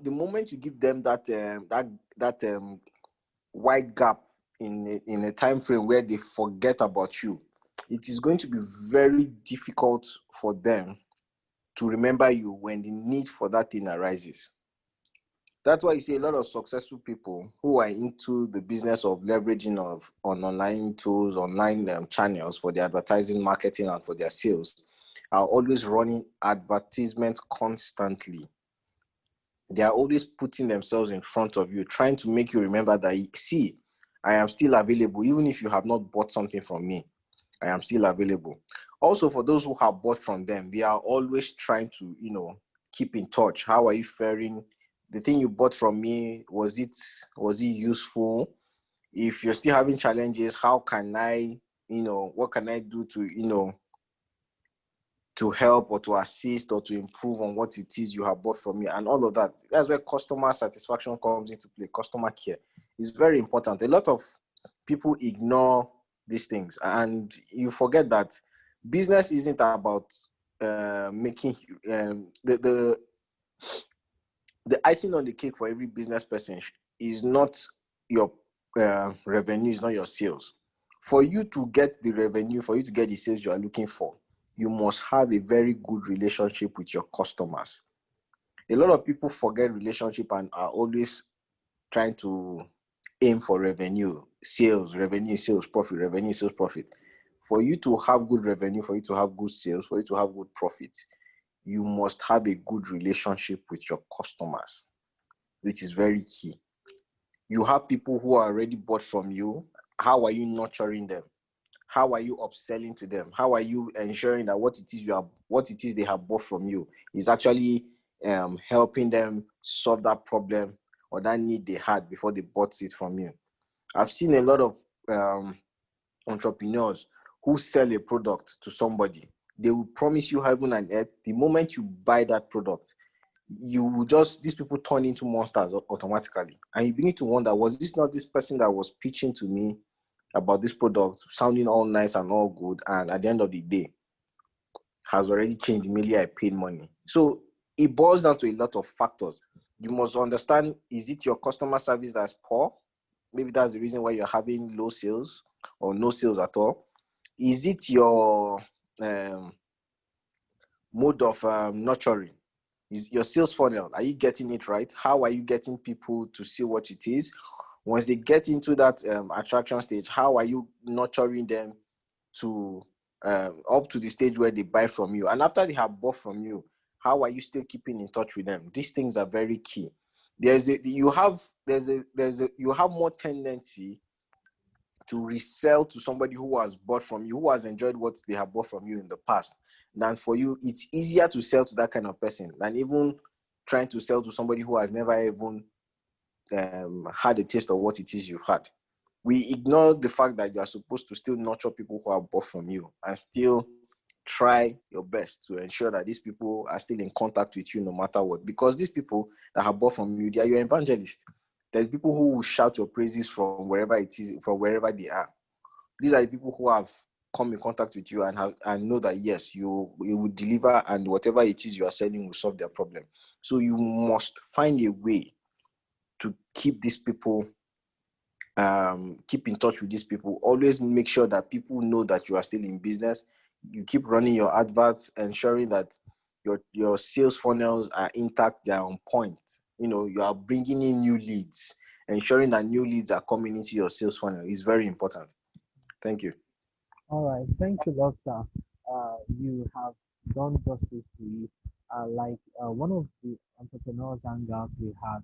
moment you give them that wide gap in a time frame where they forget about you, it is going to be very difficult for them to remember you when the need for that thing arises. That's why you see a lot of successful people who are into the business of leveraging on online tools, online channels for their advertising, marketing, and for their sales are always running advertisements constantly. They are always putting themselves in front of you, trying to make you remember that, see, I am still available. Even if you have not bought something from me, I am still available. Also, for those who have bought from them, they are always trying to, keep in touch. How are you faring? The thing you bought from me, was it useful? If you're still having challenges, how can I, what can I do to, to help or to assist or to improve on what it is you have bought from me and all of that? That's where customer satisfaction comes into play. Customer care is very important. A lot of people ignore these things and you forget that business isn't about making the icing on the cake for every business person is not your revenue, is not your sales. For you to get the revenue, for you to get the sales you are looking for, you must have a very good relationship with your customers. A lot of people forget relationship and are always trying to aim for revenue, sales, profit, revenue, sales, profit. For you to have good revenue, for you to have good sales, for you to have good profit, you must have a good relationship with your customers, which is very key. You have people who are already bought from you. How are you nurturing them? How are you upselling to them? How are you ensuring that what it is they have bought from you is actually helping them solve that problem or that need they had before they bought it from you? I've seen a lot of entrepreneurs who sell a product to somebody. They will promise you heaven and earth. The moment you buy that product, these people turn into monsters automatically. And you begin to wonder, was this not this person that was pitching to me about this product, sounding all nice and all good, and at the end of the day, has already changed immediately I paid money? So it boils down to a lot of factors. You must understand, is it your customer service that's poor? Maybe that's the reason why you're having low sales or no sales at all. Is it your mode of nurturing. Is your sales funnel, are you getting it right? How are you getting people to see what it is? Once they get into that attraction stage, how are you nurturing them to up to the stage where they buy from you? And after they have bought from you, how are you still keeping in touch with them? These things are very key. You have more tendency to resell to somebody who has bought from you, who has enjoyed what they have bought from you in the past. Than for you, it's easier to sell to that kind of person than even trying to sell to somebody who has never even had a taste of what it is you've had. We ignore the fact that you are supposed to still nurture people who have bought from you and still try your best to ensure that these people are still in contact with you no matter what. Because these people that have bought from you, they are your evangelists. There's people who will shout your praises from wherever it is, from wherever they are. These are the people who have come in contact with you and know that yes, you will deliver, and whatever it is you are selling will solve their problem. So you must find a way to keep these people, keep in touch with these people. Always make sure that people know that you are still in business. You keep running your adverts, ensuring that your sales funnels are intact, they are on point. You are bringing in new leads. Ensuring that new leads are coming into your sales funnel is very important. Thank you. All right, thanks a lot, sir. You have done justice to it. One of the entrepreneurs hangout we had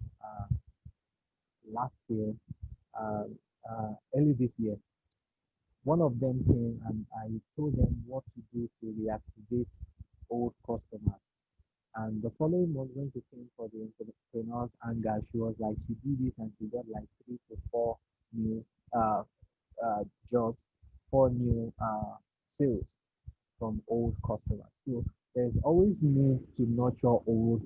last year, uh, early this year, one of them came and I told them what to do to reactivate old customers. And the following month, when she came for the entrepreneurs hangout, she was like, she did it and she got like 3 to 4 new uh, jobs, 4 new sales from old customers. So there's always need to nurture old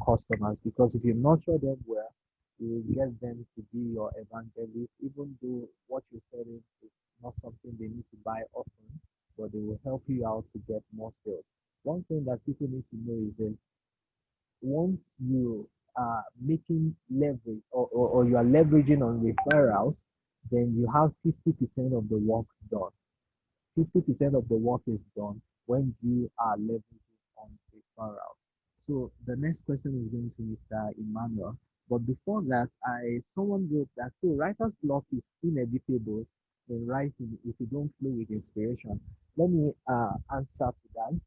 customers, because if you nurture them well, you will get them to be your evangelist, even though what you're selling is not something they need to buy often, but they will help you out to get more sales. One thing that people need to know is that once you are making leverage, or you are leveraging on referrals, then you have 50% of the work done. 50% of the work is done when you are leveraging on referrals. So the next question is going to Mr. Emmanuel. But before that, someone wrote that so writer's block is inevitable in writing if you don't flow with inspiration. Let me answer to that.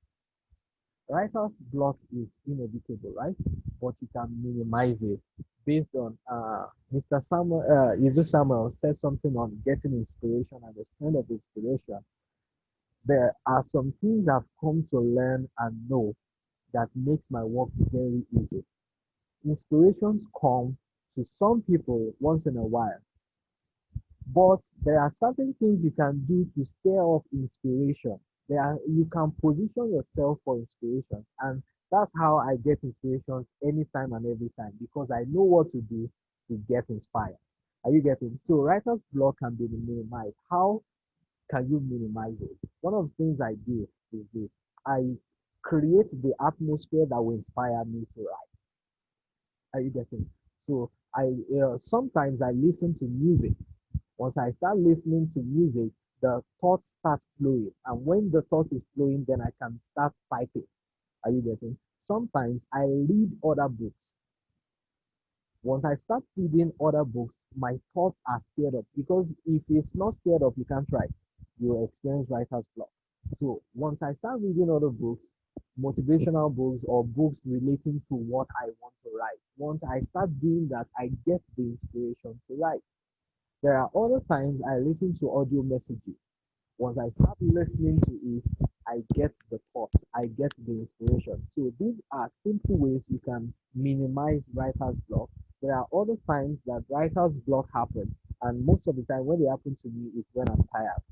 Writer's block is inevitable, right? But you can minimize it based on Mr. Samuel, Izu Samuel said something on getting inspiration and the strength of inspiration. There are some things I've come to learn and know that makes my work very easy. Inspirations come to some people once in a while, but there are certain things you can do to stir up inspiration. You can position yourself for inspiration, and that's how I get inspirations anytime and every time, because I know what to do to get inspired. Are you getting? So writer's block can be minimized. How can you minimize it? One of the things I do is this. I create the atmosphere that will inspire me to write. Are you getting? So sometimes I listen to music. Once I start listening to music, the thoughts start flowing, and when the thought is flowing, then I can start typing. Are you getting? Sometimes I read other books. Once I start reading other books, my thoughts are stirred up, because if it's not stirred up, you can't write. You experience writer's block. So once I start reading other books, motivational books or books relating to what I want to write, once I start doing that, I get the inspiration to write. There are other times I listen to audio messages. Once I start listening to it, I get the thoughts, I get the inspiration. So these are simple ways you can minimize writer's block. There are other times that writer's block happen, and most of the time when they happen to me is when I'm tired.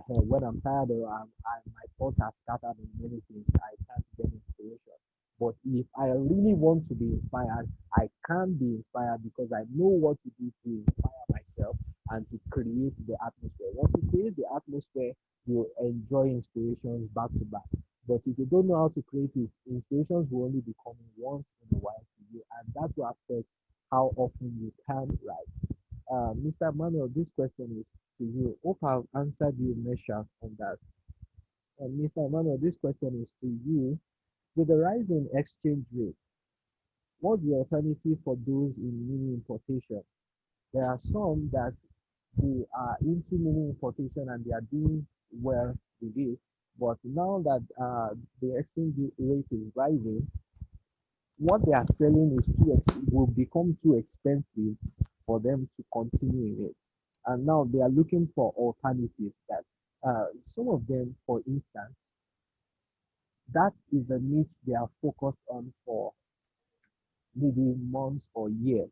When I'm tired, or my thoughts are scattered in many things, I can't get inspiration. But if I really want to be inspired, I can be inspired because I know what to do to inspire myself and to create the atmosphere. Once you create the atmosphere, you enjoy inspirations back to back. But if you don't know how to create it, inspirations will only be coming once in a while to you, and that will affect how often you can write. Mr. Manuel, this question is to you. Hope I've answered you, Mesha, on that. Mr. Manuel, this question is to you. With the rise in exchange rate, what's the alternative for those in mini importation? There are some that they are into mini importation and they are doing well with it. But now that the exchange rate is rising, what they are selling is will become too expensive for them to continue in it. And now they are looking for alternatives that some of them, for instance, that is the niche they are focused on for maybe months or years.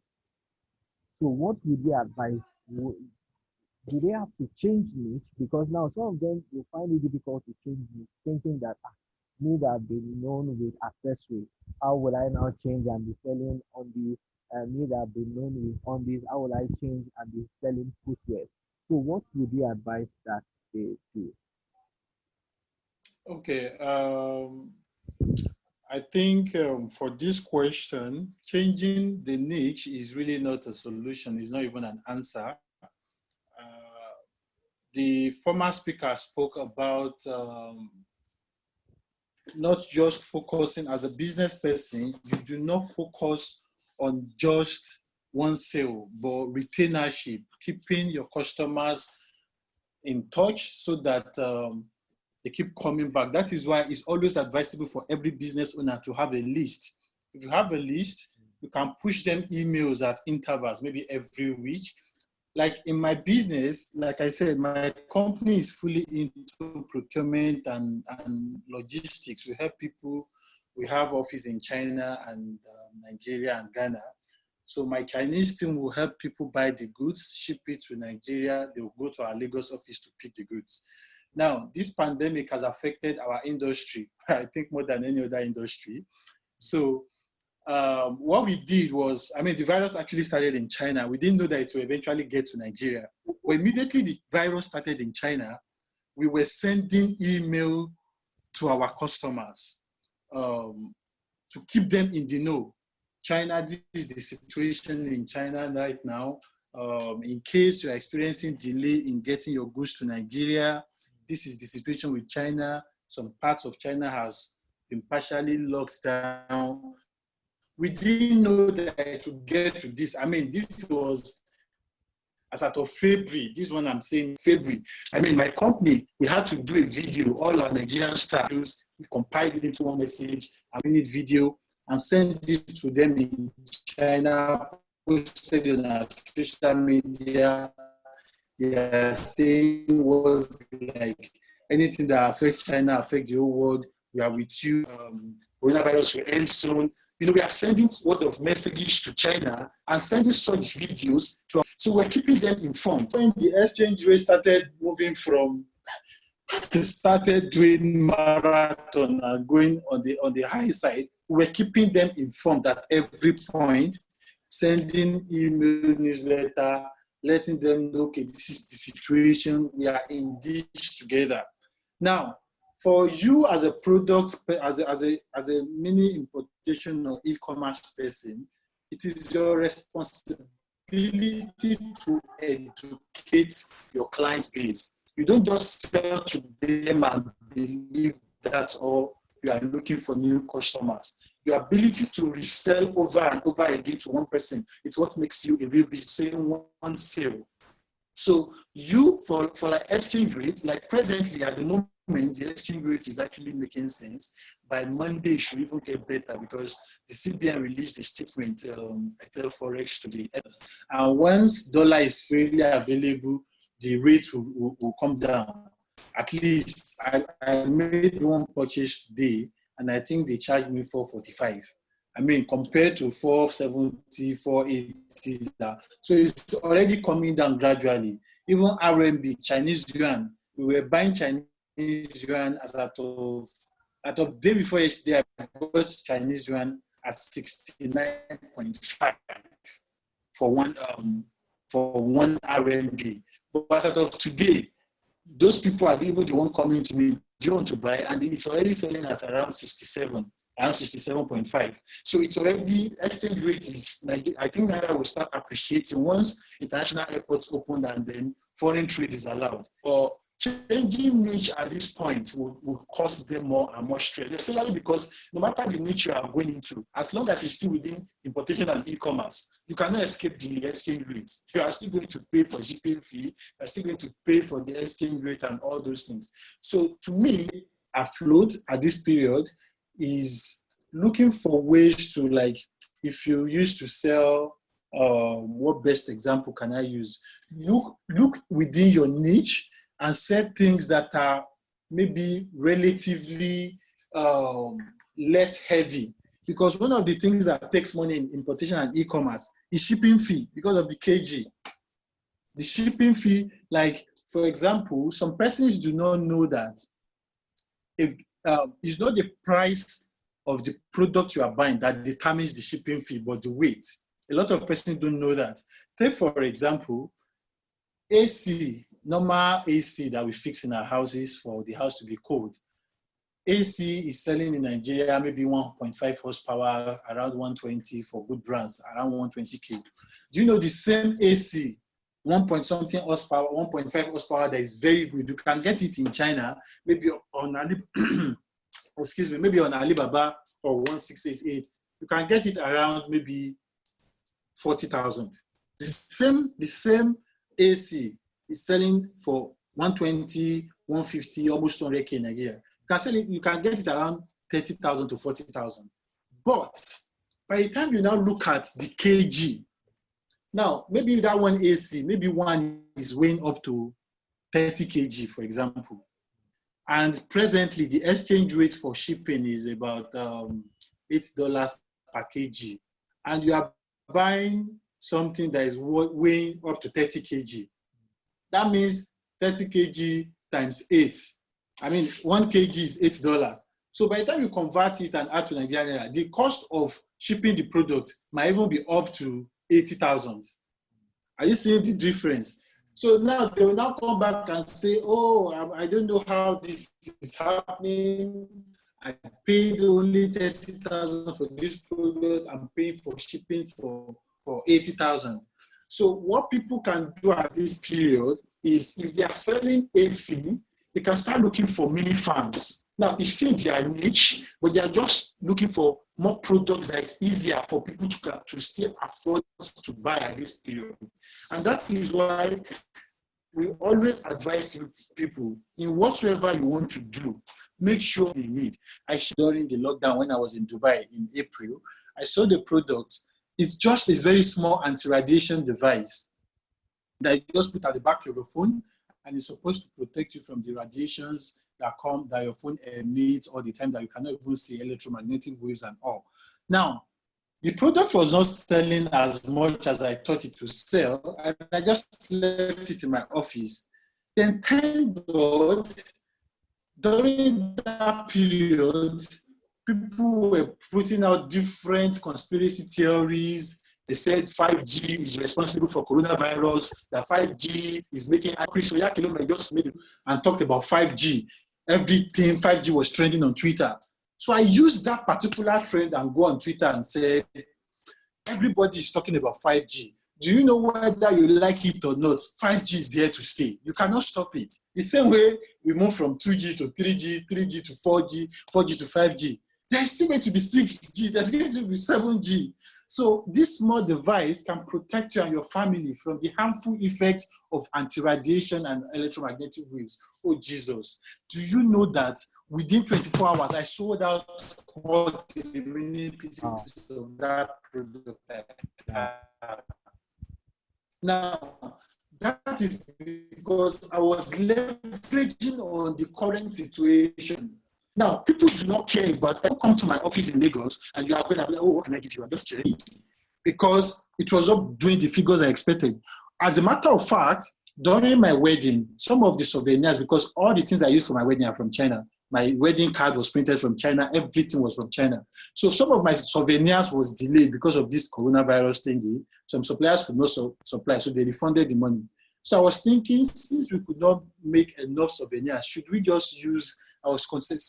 So what would you advise? Do they have to change niche? Because now some of them will find it difficult to change niche, thinking that me that have been known with accessories, how will I now change and be selling on these? And me that have been known with on these, how will I change and be selling footwear? So what would you advise that they do? Okay. I think for this question, changing the niche is really not a solution. It's not even an answer. The former speaker spoke about not just focusing as a business person. You do not focus on just one sale, but retainership, keeping your customers in touch so that they keep coming back. That is why it's always advisable for every business owner to have a list. If you have a list, you can push them emails at intervals, maybe every week. Like in my business, like I said, my company is fully into procurement and logistics. We help people. We have office in China and Nigeria and Ghana. So my Chinese team will help people buy the goods, ship it to Nigeria. They will go to our Lagos office to pick the goods. Now, this pandemic has affected our industry, I think more than any other industry. So what we did was, the virus actually started in China. We didn't know that it would eventually get to Nigeria. But immediately the virus started in China, we were sending email to our customers to keep them in the know. China, this is the situation in China right now. In case you're experiencing delay in getting your goods to Nigeria, this is the situation with China. Some parts of China has been partially locked down. We didn't know that it would get to this. This was as out of February. This one I'm saying February. My company, we had to do a video. All our Nigerian staff, we compiled it into one message, a minute video, and sent it to them in China, posted on our social media. They are saying was like anything that affects China affects the whole world. We are with you. Coronavirus will end soon. We are sending word of messages to China and sending such videos to. So we're keeping them informed. When the exchange rate started moving from, started doing marathon and going on the high side, we're keeping them informed at every point, sending email, newsletter, letting them know, okay, this is the situation, we are in this together. Now, for you as a product, as a mini importation or e-commerce person, it is your responsibility to educate your client base. You don't just sell to them and believe that's all. You are looking for new customers. Your ability to resell over and over again to one person, it's what makes you a real business, saying one sale. So you, for like exchange rate, like presently at the moment, the exchange rate is actually making sense. By Monday, it should even get better because the CBN released a statement, Excel Forex today. And once dollar is freely available, the rate will come down. At least I made one purchase today, and I think they charged me $4.45. Compared to $4.70, $4.80. So it's already coming down gradually. Even RMB, Chinese yuan, we were buying Chinese yuan as at of day before yesterday, I bought Chinese yuan at 69.5 for one RMB. But as of today, those people are even the one coming to me, do you want to buy? And it's already selling at around 67. Around 67.5. So it's already, exchange rate is, I think Naira will start appreciating once international airports open and then foreign trade is allowed. Or changing niche at this point will cause them more and more stress, especially because no matter the niche you are going into, as long as it's still within importation and e-commerce, you cannot escape the exchange rate. You are still going to pay for shipping fee, you are still going to pay for the exchange rate and all those things. So to me, Afloat at this period is looking for ways to, like, if you used to sell, what best example can I use? Look within your niche and set things that are maybe relatively less heavy. Because one of the things that takes money in importation and e-commerce is shipping fee because of the kg. The shipping fee, like, for example, some persons do not know that it's not the price of the product you are buying that determines the shipping fee, but the weight. A lot of persons don't know that. Take, for example, AC, normal AC that we fix in our houses for the house to be cold. AC is selling in Nigeria maybe 1.5 horsepower, around 120 for good brands, around 120K. Do you know the same AC, 1 point something horsepower, 1.5 horsepower that is very good? You can get it in China, maybe on excuse me, maybe on Alibaba or 1688. You can get it around maybe 40,000. The same AC is selling for 120, 150, almost 200K in Nigeria. You can sell it, you can get it around 30,000 to 40,000. But by the time you now look at the kg, now maybe that one AC, maybe one is weighing up to 30 kg, for example. And presently, the exchange rate for shipping is about $8 per kg. And you are buying something that is weighing up to 30 kg. That means 30 kg times 8. I mean, 1 kg is $8. So by the time you convert it and add to Nigerian, the cost of shipping the product might even be up to 80,000. Are you seeing the difference? So now they will now come back and say, oh, I don't know how this is happening. I paid only 30,000 for this product. I'm paying for shipping for 80,000. So what people can do at this period is, if they are selling AC, they can start looking for mini farms. Now, it's still their niche, but they are just looking for more products that is easier for people to still afford to buy at this period. And that is why we always advise people, in whatsoever you want to do, make sure they need. During the lockdown, when I was in Dubai in April, I saw the product. It's just a very small anti-radiation device that you just put at the back of your phone, and it's supposed to protect you from the radiations that your phone emits all the time, that you cannot even see, electromagnetic waves and all. Now, the product was not selling as much as I thought it would sell, and I just left it in my office. Then, thank God, during that period, people were putting out different conspiracy theories. They said 5G is responsible for coronavirus, that 5G is making Chris Oyakilome just made it and talked about 5G. Everything 5G was trending on Twitter. So I used that particular trend and go on Twitter and said, everybody is talking about 5G. Do you know whether you like it or not? 5G is here to stay. You cannot stop it. The same way we move from 2G to 3G, 3G to 4G, 4G to 5G. There's still going to be 6G, there's going to be 7G. So this small device can protect you and your family from the harmful effects of anti-radiation and electromagnetic waves. Oh, Jesus. Do you know that within 24 hours, I sold out 40 remaining pieces of that product? Now, that is because I was leveraging on the current situation. Now, people do not care about, I come to my office in Lagos and you are going to be like, oh, what can I give you? I'm just kidding. Because it was not doing the figures I expected. As a matter of fact, during my wedding, some of the souvenirs, because all the things I used for my wedding are from China. My wedding card was printed from China. Everything was from China. So some of my souvenirs was delayed because of this coronavirus thingy. Some suppliers could not supply, so they refunded the money. So I was thinking, since we could not make enough souvenirs, should we just use, I was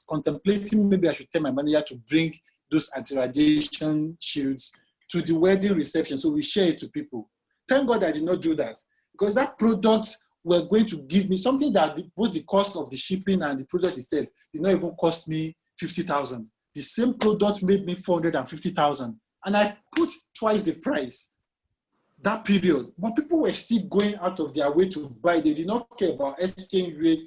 contemplating, maybe I should tell my manager to bring those anti-radiation shields to the wedding reception so we share it to people. Thank God I did not do that, because that product were going to give me something that both the cost of the shipping and the product itself did not even cost me 50,000. The same product made me 450,000, and I put twice the price that period. But people were still going out of their way to buy. They did not care about exchange rate.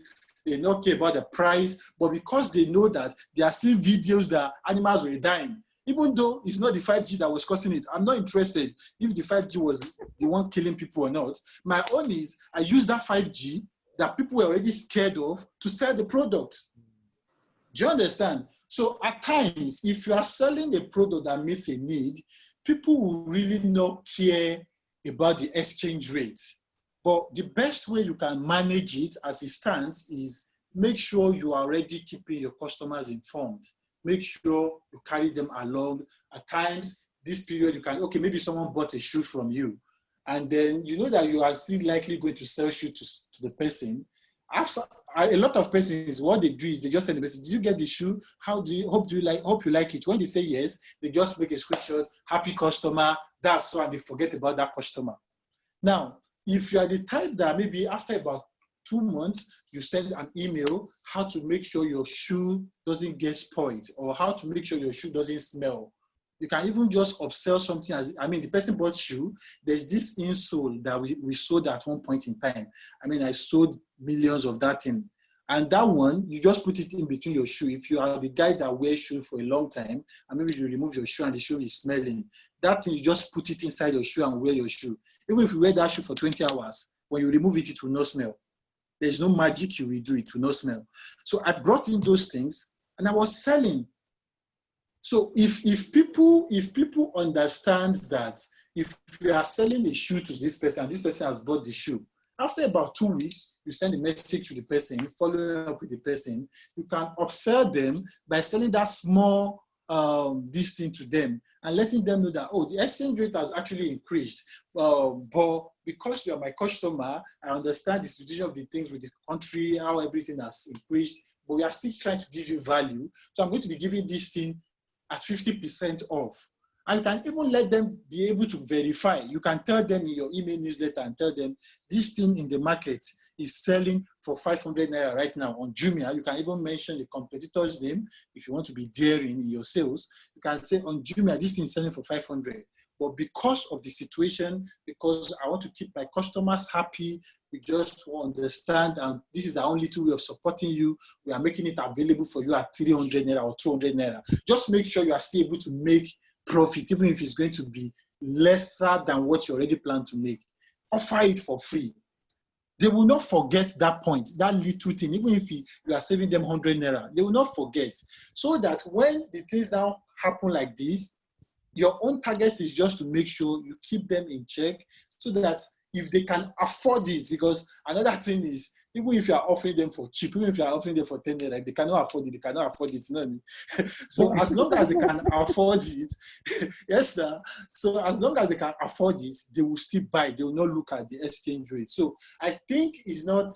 They did not care about the price. But because they know that they are seeing videos that animals were dying, even though it's not the 5G that was causing it, I'm not interested if the 5G was the one killing people or not. My own is I use that 5G that people were already scared of to sell the product. Do you understand? So at times, if you are selling a product that meets a need, people will really not care about the exchange rate. But the best way you can manage it as it stands is make sure you are already keeping your customers informed. Make sure you carry them along. At times, this period, you can, okay, maybe someone bought a shoe from you, and then you know that you are still likely going to sell shoe to the person. A lot of persons, what they do is they just send a message, did you get the shoe? Hope you like it. When they say yes, they just make a screenshot, happy customer, that's so, and they forget about that customer. Now, if you are the type that maybe after about 2 months, you send an email, how to make sure your shoe doesn't get spoiled, or how to make sure your shoe doesn't smell. You can even just upsell something. The person bought shoe. There's this insole that we sold at one point in time. I sold millions of that thing. And that one, you just put it in between your shoe. If you are the guy that wears shoe for a long time, and maybe you remove your shoe and the shoe is smelling, that thing, you just put it inside your shoe and wear your shoe. Even if you wear that shoe for 20 hours, when you remove it, it will not smell. There's no magic you will do, it will not smell. So I brought in those things and I was selling. So if people understand that if you are selling a shoe to this person and this person has bought the shoe, after about 2 weeks, you send a message to the person, following up with the person, you can upsell them by selling that small this thing to them and letting them know that, oh, the exchange rate has actually increased. But because you are my customer, I understand the situation of the things with the country, how everything has increased, but we are still trying to give you value. So I'm going to be giving this thing at 50% off. And you can even let them be able to verify. You can tell them in your email newsletter and tell them this thing in the market is selling for 500 naira right now on Jumia. You can even mention the competitor's name if you want to be daring in your sales. You can say on Jumia, this thing is selling for 500. But because of the situation, because I want to keep my customers happy, we just want to understand, and this is our only little way of supporting you. We are making it available for you at 300 naira or 200 naira. Just make sure you are still able to make profit, even if it's going to be lesser than what you already plan to make. Offer it for free. They will not forget that point, that little thing, even if you are saving them 100 naira, they will not forget. So that when the things now happen like this, your own target is just to make sure you keep them in check so that if they can afford it, because another thing is, even if you are offering them for cheap, even if you are offering them for 10 naira, they cannot afford it, they cannot afford it. No. So as long as they can afford it, yes, sir. So as long as they can afford it, they will still buy, they will not look at the exchange rate. So I think it's not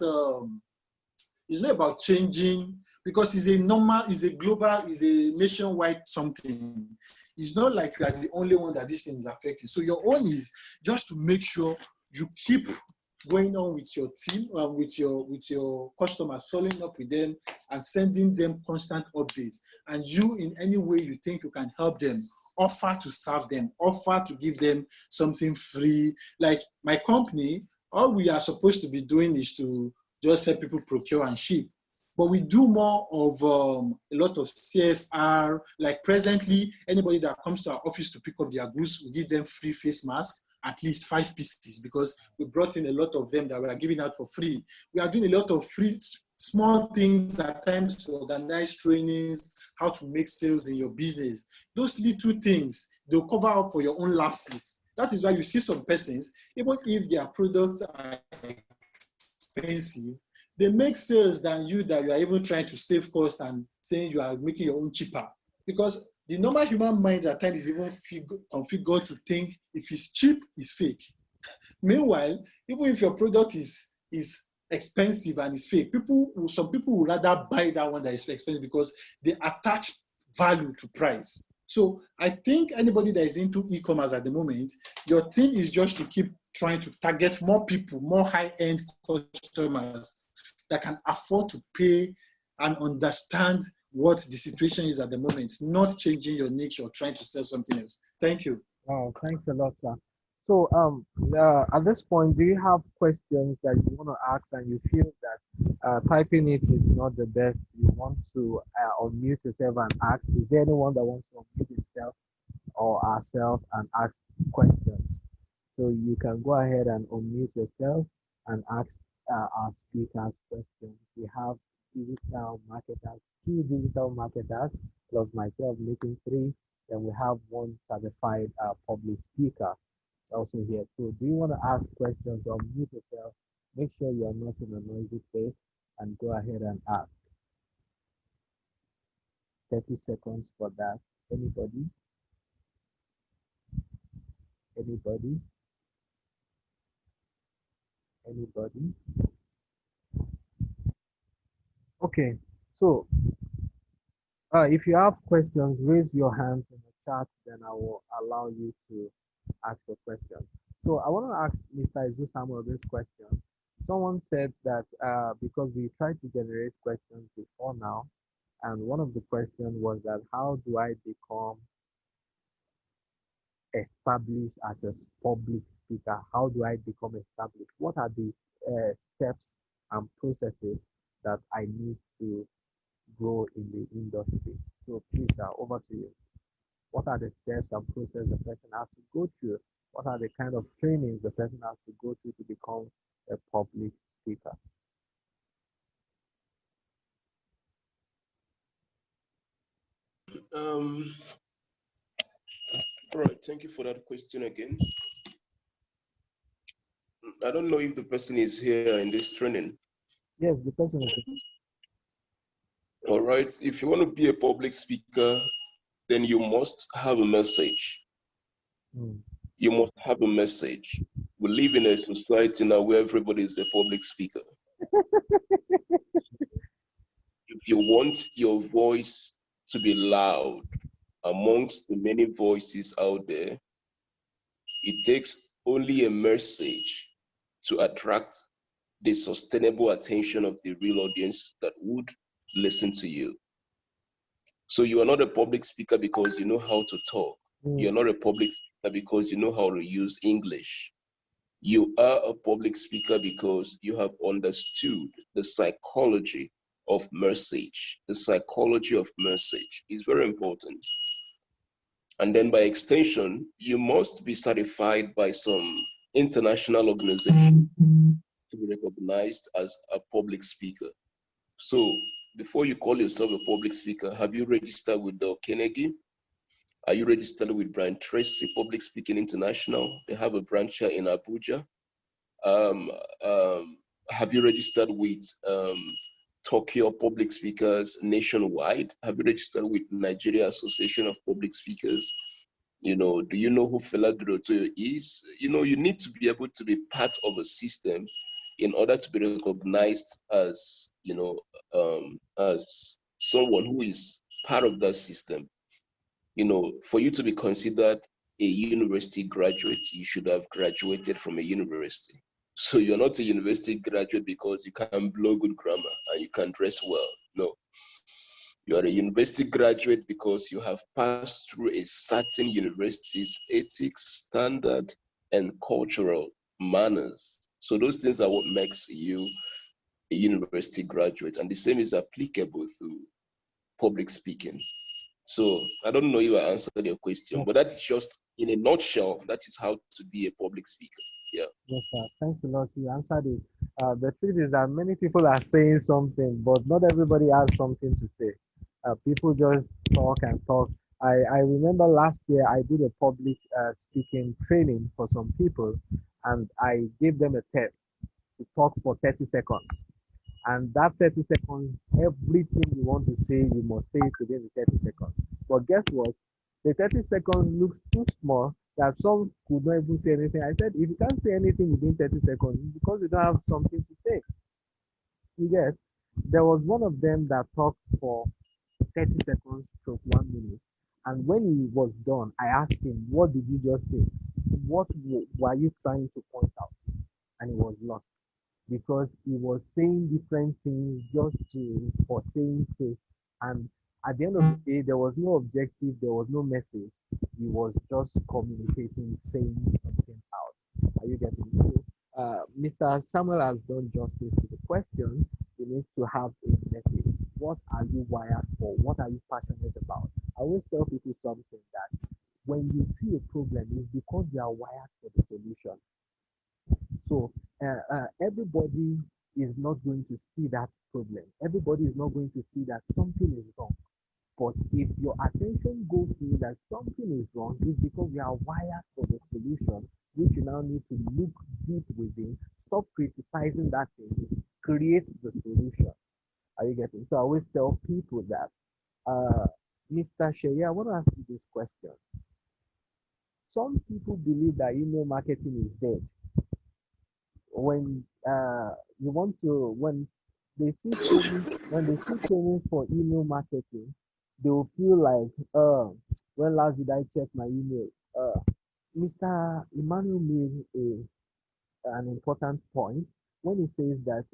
about changing, because it's a normal, it's a global, it's a nationwide something. It's not like you are the only one that this thing is affecting. So your own is just to make sure you keep going on with your team, with your customers, following up with them and sending them constant updates. And you, in any way you think you can help them, offer to serve them, offer to give them something free. Like my company, all we are supposed to be doing is to just help people procure and ship. But we do more of a lot of CSR. Like presently, anybody that comes to our office to pick up their goods, we give them free face masks, at least 5 pieces, because we brought in a lot of them that we are giving out for free. We are doing a lot of free, small things at times to organize trainings, how to make sales in your business. Those little things, they'll cover up for your own lapses. That is why you see some persons, even if their products are expensive, they make sales than you, that you are even trying to save cost and saying you are making your own cheaper. Because the normal human mind at times is even configured to think if it's cheap, it's fake. Meanwhile, even if your product is expensive and it's fake, some people would rather buy that one that is expensive because they attach value to price. So I think anybody that is into e-commerce at the moment, your thing is just to keep trying to target more people, more high-end customers that can afford to pay and understand what the situation is at the moment, not changing your niche or trying to sell something else. Thank you. Oh, thanks a lot, sir. So, at this point, do you have questions that you want to ask and you feel that typing it is not the best? You want to unmute yourself and ask. Is there anyone that wants to unmute himself or herself and ask questions? So you can go ahead and unmute yourself and ask our speakers questions. We have digital marketers, two digital marketers, plus myself making three. Then we have one certified public speaker also here. So do you want to ask questions or mute yourself? Make sure you're not in a noisy place and go ahead and ask. 30 seconds for that. Anybody? Anybody? Anybody? Okay, so if you have questions, raise your hands in the chat, then I will allow you to ask your question. So I want to ask Mr. Izu Samuel this question. Someone said that because we tried to generate questions before now, and one of the questions was that how do I become established as a public speaker? How do I become established? What are the steps and processes that I need to grow in the industry? So please, over to you. What are the steps and process the person has to go through? What are the kind of trainings the person has to go through to become a public speaker? All right, thank you for that question again. I don't know if the person is here in this training. Yes, the person is. All right, if you want to be a public speaker, then you must have a message. You must have a message. We live in a society now where everybody is a public speaker. If you want your voice to be loud amongst the many voices out there, it takes only a message to attract the sustainable attention of the real audience that would listen to you. So you are not a public speaker because you know how to talk. You're not a public speaker because you know how to use English. You are a public speaker because you have understood the psychology of message. The psychology of message is very important. And then by extension, you must be certified by some international organization to be recognized as a public speaker. So before you call yourself a public speaker, have you registered with the Carnegie? Are you registered with Brian Tracy Public Speaking International? They have a branch here in Abuja. Have you registered with Tokyo Public Speakers nationwide? Have you registered with Nigeria Association of Public Speakers? You know, do you know who Fela Durotoyo is? You know, you need to be able to be part of a system in order to be recognized as, you know, as someone who is part of that system. You know, for you to be considered a university graduate, you should have graduated from a university. So you're not a university graduate because you can blow good grammar and you can dress well. No. You are a university graduate because you have passed through a certain university's ethics, standard, and cultural manners. So those things are what makes you a university graduate. And the same is applicable to public speaking. So I don't know if I answered your question, but that is just in a nutshell, that is how to be a public speaker. Yeah. Yes, sir. Thanks a lot. You answered it. The truth is that many people are saying something, but not everybody has something to say. People just talk and talk. I remember last year I did a public speaking training for some people, and I gave them a test to talk for 30 seconds. And that 30 seconds, everything you want to say, you must say it within the 30 seconds. But guess what? The 30 seconds looks too small that some could not even say anything. I said, if you can't say anything within 30 seconds, it's because you don't have something to say. You get? There was one of them that talked for 30 seconds to 1 minute. And when he was done, I asked him, what did you just say? what were you trying to point out? And he was lost because he was saying different things just for saying sake. And at the end of the day, there was no objective, there was no message. He was just communicating, saying something out. Are you getting it? So, Mr. Samuel has done justice to the question. He needs to have a message. What are you wired for? What are you passionate about? I always tell people something that when you see a problem, it's because you are wired for the solution. So everybody is not going to see that problem. Everybody is not going to see that something is wrong. But if your attention goes to that something is wrong, it's because you are wired for the solution, which you now need to look deep within, stop criticizing that thing, create the solution. Are you getting? So I always tell people that, Mr. Shea, I want to ask you this question. Some people believe that email marketing is dead. When you want to when they see trainings for email marketing, they will feel like, when last did I check my email? Mr. Emmanuel made an important point when he says that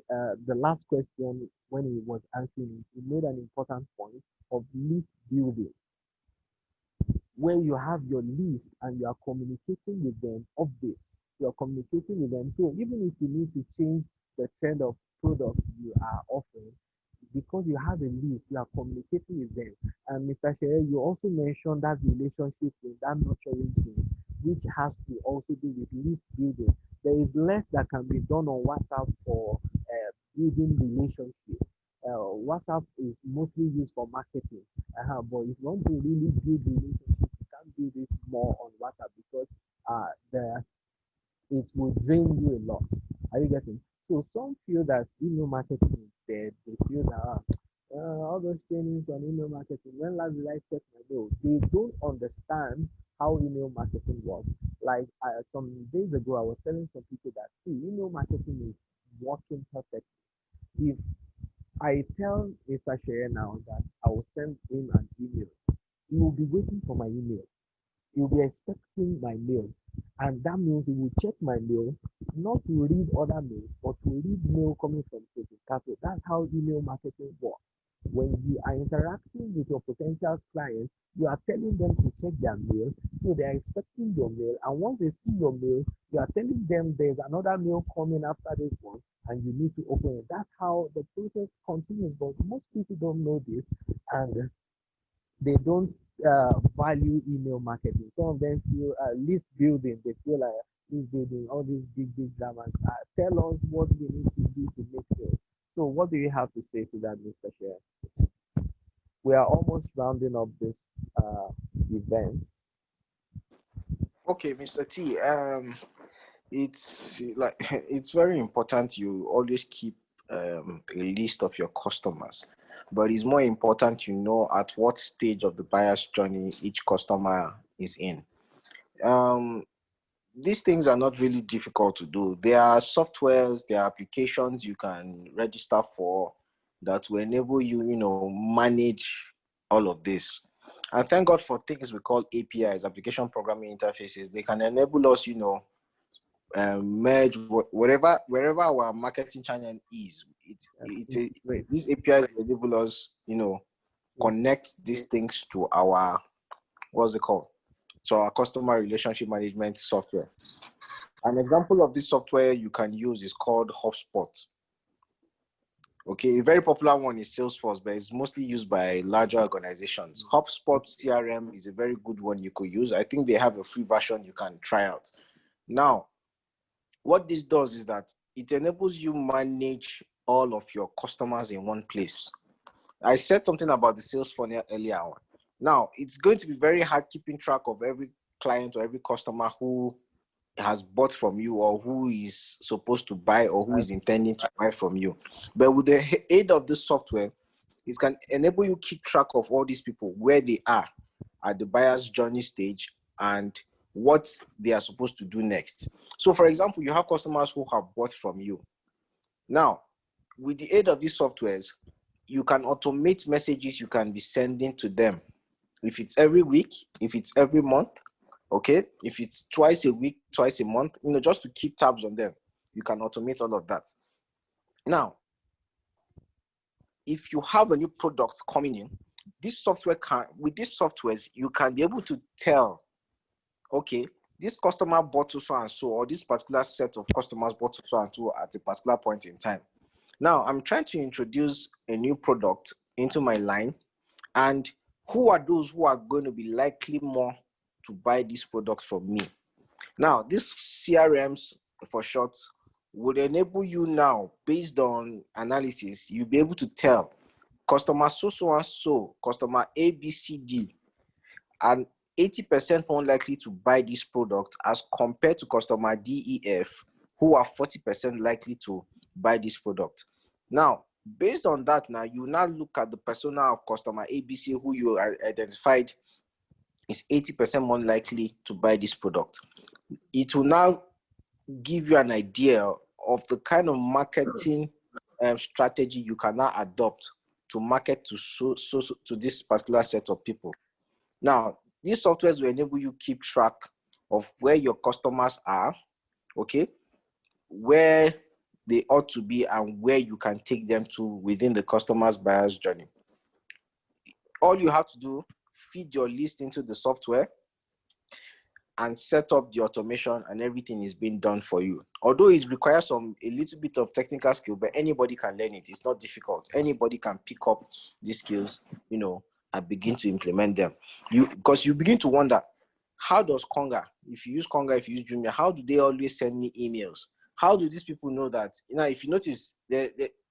the last question when he was answering it, he made an important point of list building where you have your list and you are communicating with them updates. You are communicating with them. So even if you need to change the trend of product you are offering, because you have a list, you are communicating with them. And Mr. Shere, you also mentioned that relationship with that nurturing thing, which has to also do with list building. There is less that can be done on WhatsApp for building relationships. WhatsApp is mostly used for marketing, but if you want to really build relationships, you can't build it more on WhatsApp because it will drain you a lot. Are you getting? So some feel that email marketing is dead. They feel that all those trainings on email marketing, when last did I check my mail? They don't understand how email marketing works. Like some days ago, I was telling some people that see, email marketing is working perfectly. If I tell Mr. Shere now that I will send him an email, he will be waiting for my email. He will be expecting my mail. And that means he will check my mail, not to read other mails, but to read mail coming from Tosin Katto. That's how email marketing works. When you are interacting with your potential clients, you are telling them to check their mail, so they are expecting your mail. And once they see your mail, you are telling them there's another mail coming after this one, and you need to open it. That's how the process continues. But most people don't know this, and they don't value email marketing. Some of them feel list building. They feel like list building, all these big dramas. Tell us what we need to do to make sales. So, what do you have to say to that, Mr. Sher? We are almost rounding up this event. Okay, Mr. T. It's like it's very important you always keep a list of your customers, but it's more important you know at what stage of the buyer's journey each customer is in. These things are not really difficult to do. There are softwares, there are applications you can register for that will enable you, manage all of this. And thank God for things we call APIs, application programming interfaces. They can enable us, merge wherever our marketing channel is. These APIs enable us, connect these things to our to our customer relationship management software. An example of this software you can use is called HubSpot. Okay, a very popular one is Salesforce, but it's mostly used by larger organizations. HubSpot CRM is a very good one you could use. I think they have a free version you can try out. Now, what this does is that it enables you manage all of your customers in one place. I said something about the sales funnel earlier on. Now, it's going to be very hard keeping track of every client or every customer who has bought from you or who is supposed to buy or who is intending to buy from you. But with the aid of this software, it can enable you keep track of all these people, where they are at the buyer's journey stage and what they are supposed to do next. So for example, you have customers who have bought from you. Now, with the aid of these softwares, you can automate messages you can be sending to them. If it's every week, if it's every month, Okay, if it's twice a week, twice a month, just to keep tabs on them, you can automate all of that. Now, if you have a new product coming in, with these softwares, you can be able to tell, okay, this customer bought so and so, or this particular set of customers bought so and so at a particular point in time. Now, I'm trying to introduce a new product into my line, and who are those who are going to be likely more to buy this product from me? Now, these CRMs, for short, would enable you now, based on analysis, you'll be able to tell customer so and so, customer ABCD, and 80% more likely to buy this product as compared to customer DEF, who are 40% likely to buy this product. Now, based on that, now you now look at the persona of customer ABC, who you identified is 80% more likely to buy this product. It will now give you an idea of the kind of marketing strategy you can now adopt to market to this particular set of people. Now, these softwares will enable you keep track of where your customers are, okay, where they ought to be, and where you can take them to within the customer's buyer's journey. All you have to do, feed your list into the software and set up the automation, and everything is being done for you. Although it requires a little bit of technical skill, but anybody can learn it. It's not difficult. Anybody can pick up these skills, and begin to implement them. Because you begin to wonder, how does Konga, if you use Jumia, how do they always send me emails? How do these people know that? If you notice, there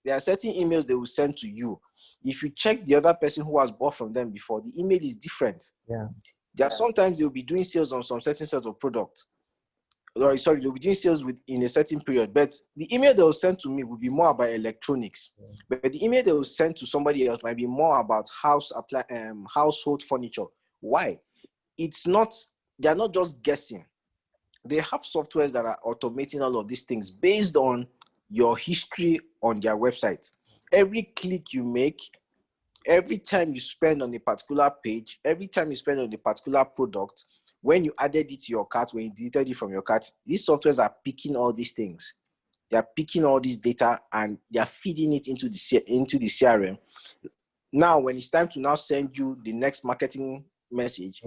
are certain emails they will send to you. If you check the other person who has bought from them before, the email is different. Yeah. There are sometimes they'll be doing sales on some certain set of products. They'll be doing sales in a certain period, but the email they will send to me will be more about electronics. Yeah. But the email they will send to somebody else might be more about household furniture. Why? They're not just guessing. They have softwares that are automating all of these things based on your history on their website. Every click you make, every time you spend on a particular page, every time you spend on a particular product, when you added it to your cart, when you deleted it from your cart, these softwares are picking all these things. They are picking all this data and they are feeding it into the CRM. Now, when it's time to now send you the next marketing message,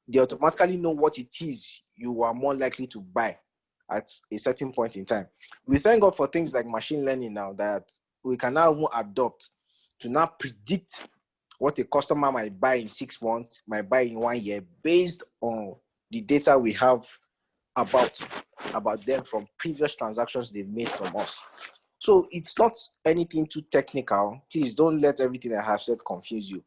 they automatically know what it is you are more likely to buy at a certain point in time. We thank God for things like machine learning now that we can now adopt to now predict what a customer might buy in 6 months, might buy in 1 year, based on the data we have about them from previous transactions they've made from us. So it's not anything too technical. Please don't let everything I have said confuse you.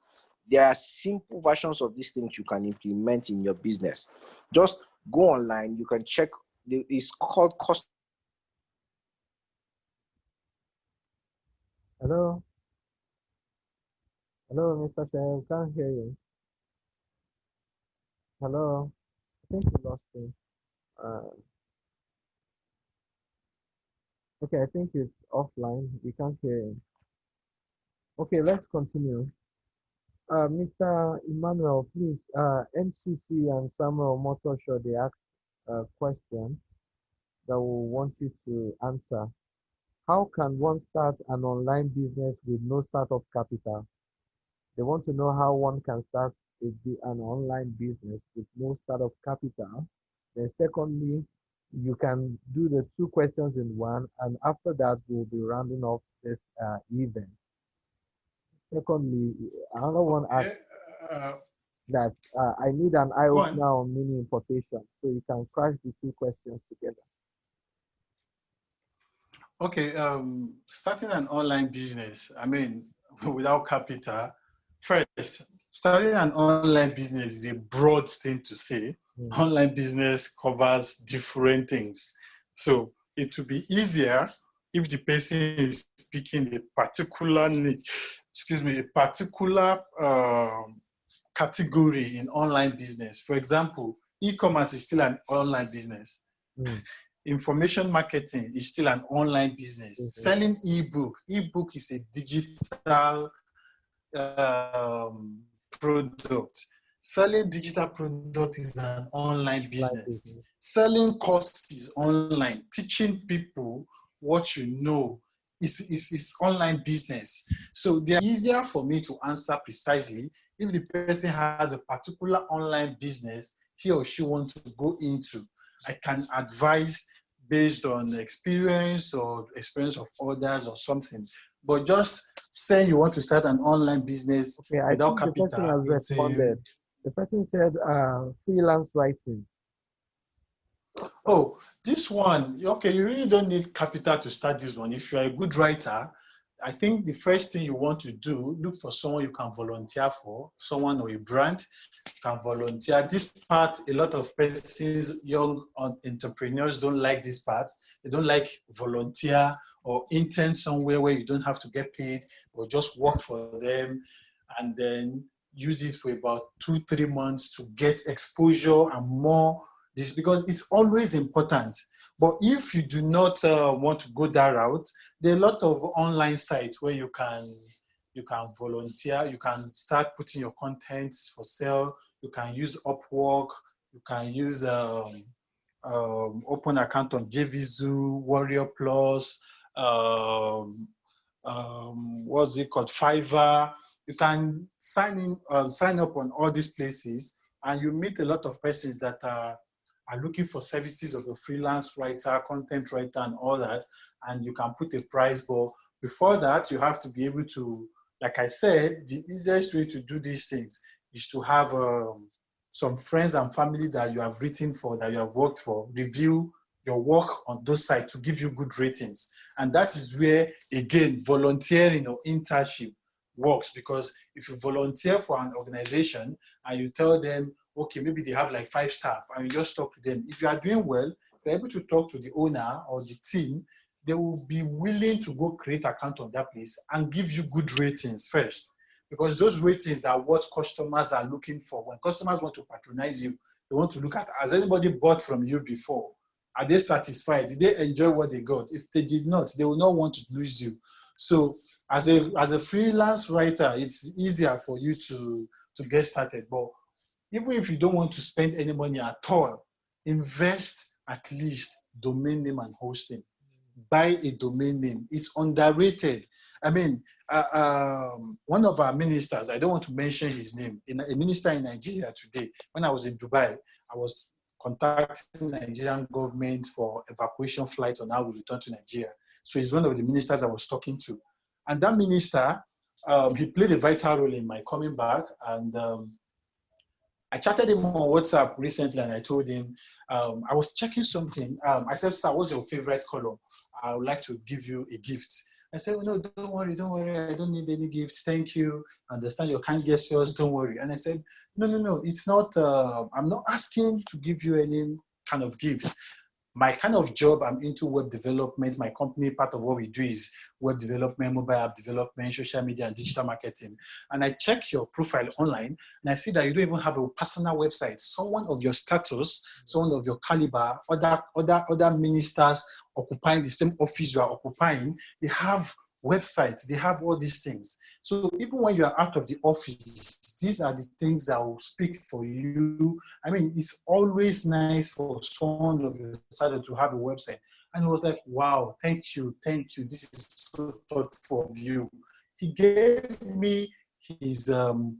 There are simple versions of these things you can implement in your business. Just go online. You can check. It's called cost. Hello, Mr. Shem, can't hear you. Hello, I think we lost him. Okay, I think it's offline. We can't hear him. Okay, let's continue. Mr. Emmanuel, please, MCC and Samuel Omotesho, they asked a question that we want you to answer. How can one start an online business with no startup capital? They want to know how one can start an online business with no startup capital. Then secondly, you can do the 2 questions in one, and after that, we'll be rounding off this event. Secondly, another one asked that I need an eye opener on mini importation, so you can crash the 2 questions together. Okay, starting an online business, without capital, first, starting an online business is a broad thing to say. Online business covers different things. So it will be easier if the person is speaking a particular niche, a particular category in online business. For example, e-commerce is still an online business. Information marketing is still an online business. Selling ebook is a digital product. Selling digital product is an online Like business. business. Selling courses online, teaching people what you know is online business. So they're easier for me to answer precisely if the person has a particular online business he or she wants to go into. I can advise based on experience or experience of others or something. But just saying you want to start an online business Okay, I without think the person capital, has it's a responded. The person said freelance writing. oh, this one, okay, you really don't need capital to start this one. If you're a good writer, I think the first thing you want to do, look for someone you can volunteer for, someone or a brand can volunteer. This part, a lot of persons, young entrepreneurs don't like this part. They don't like volunteer or intern somewhere where you don't have to get paid or just work for them and then use it for about 2-3 months to get exposure and more this because it's always important. But if you do not want to go that route, there are a lot of online sites where you can volunteer, you can start putting your contents for sale, you can use Upwork, you can use open account on JVZoo, Warrior Plus, what's it called, Fiverr. You can sign up on all these places, and you meet a lot of persons that are looking for services of a freelance writer, content writer, and all that. And you can put a price, but before that, you have to be able to, like I said, the easiest way to do these things is to have some friends and family that you have written for, that you have worked for, review your work on those sites to give you good ratings. And that is where, again, volunteering or internship works, because if you volunteer for an organization and you tell them, okay, maybe they have like 5 staff and you just talk to them. If you are doing well, you're able to talk to the owner or the team, they will be willing to go create account on that place and give you good ratings first. Because those ratings are what customers are looking for. When customers want to patronize you, they want to look at, has anybody bought from you before? Are they satisfied? Did they enjoy what they got? If they did not, they will not want to lose you. So as a freelance writer, it's easier for you to get started. But even if you don't want to spend any money at all, invest at least domain name and hosting. Buy a domain name. It's underrated. I mean, one of our ministers, I don't want to mention his name, a minister in Nigeria today, when I was in Dubai, I was contacting the Nigerian government for evacuation flight on how we return to Nigeria. So he's one of the ministers I was talking to. And that minister, he played a vital role in my coming back. And I chatted him on WhatsApp recently and I told him, I was checking something. I said, sir, what's your favorite color? I would like to give you a gift. I said, no, don't worry. I don't need any gifts. Thank you. I understand your kind gestures. Don't worry. And I said, no, it's not, I'm not asking to give you any kind of gift. My kind of job, I'm into web development. My company, part of what we do is web development, mobile app development, social media, and digital marketing. And I check your profile online, and I see that you don't even have a personal website. Someone of your status, someone of your caliber, other ministers occupying the same office you are occupying, they have websites, they have all these things. So even when you are out of the office, these are the things that will speak for you. I mean, it's always nice for someone of your side to have a website. And he was like, wow, thank you. This is so thoughtful of you. He gave me his law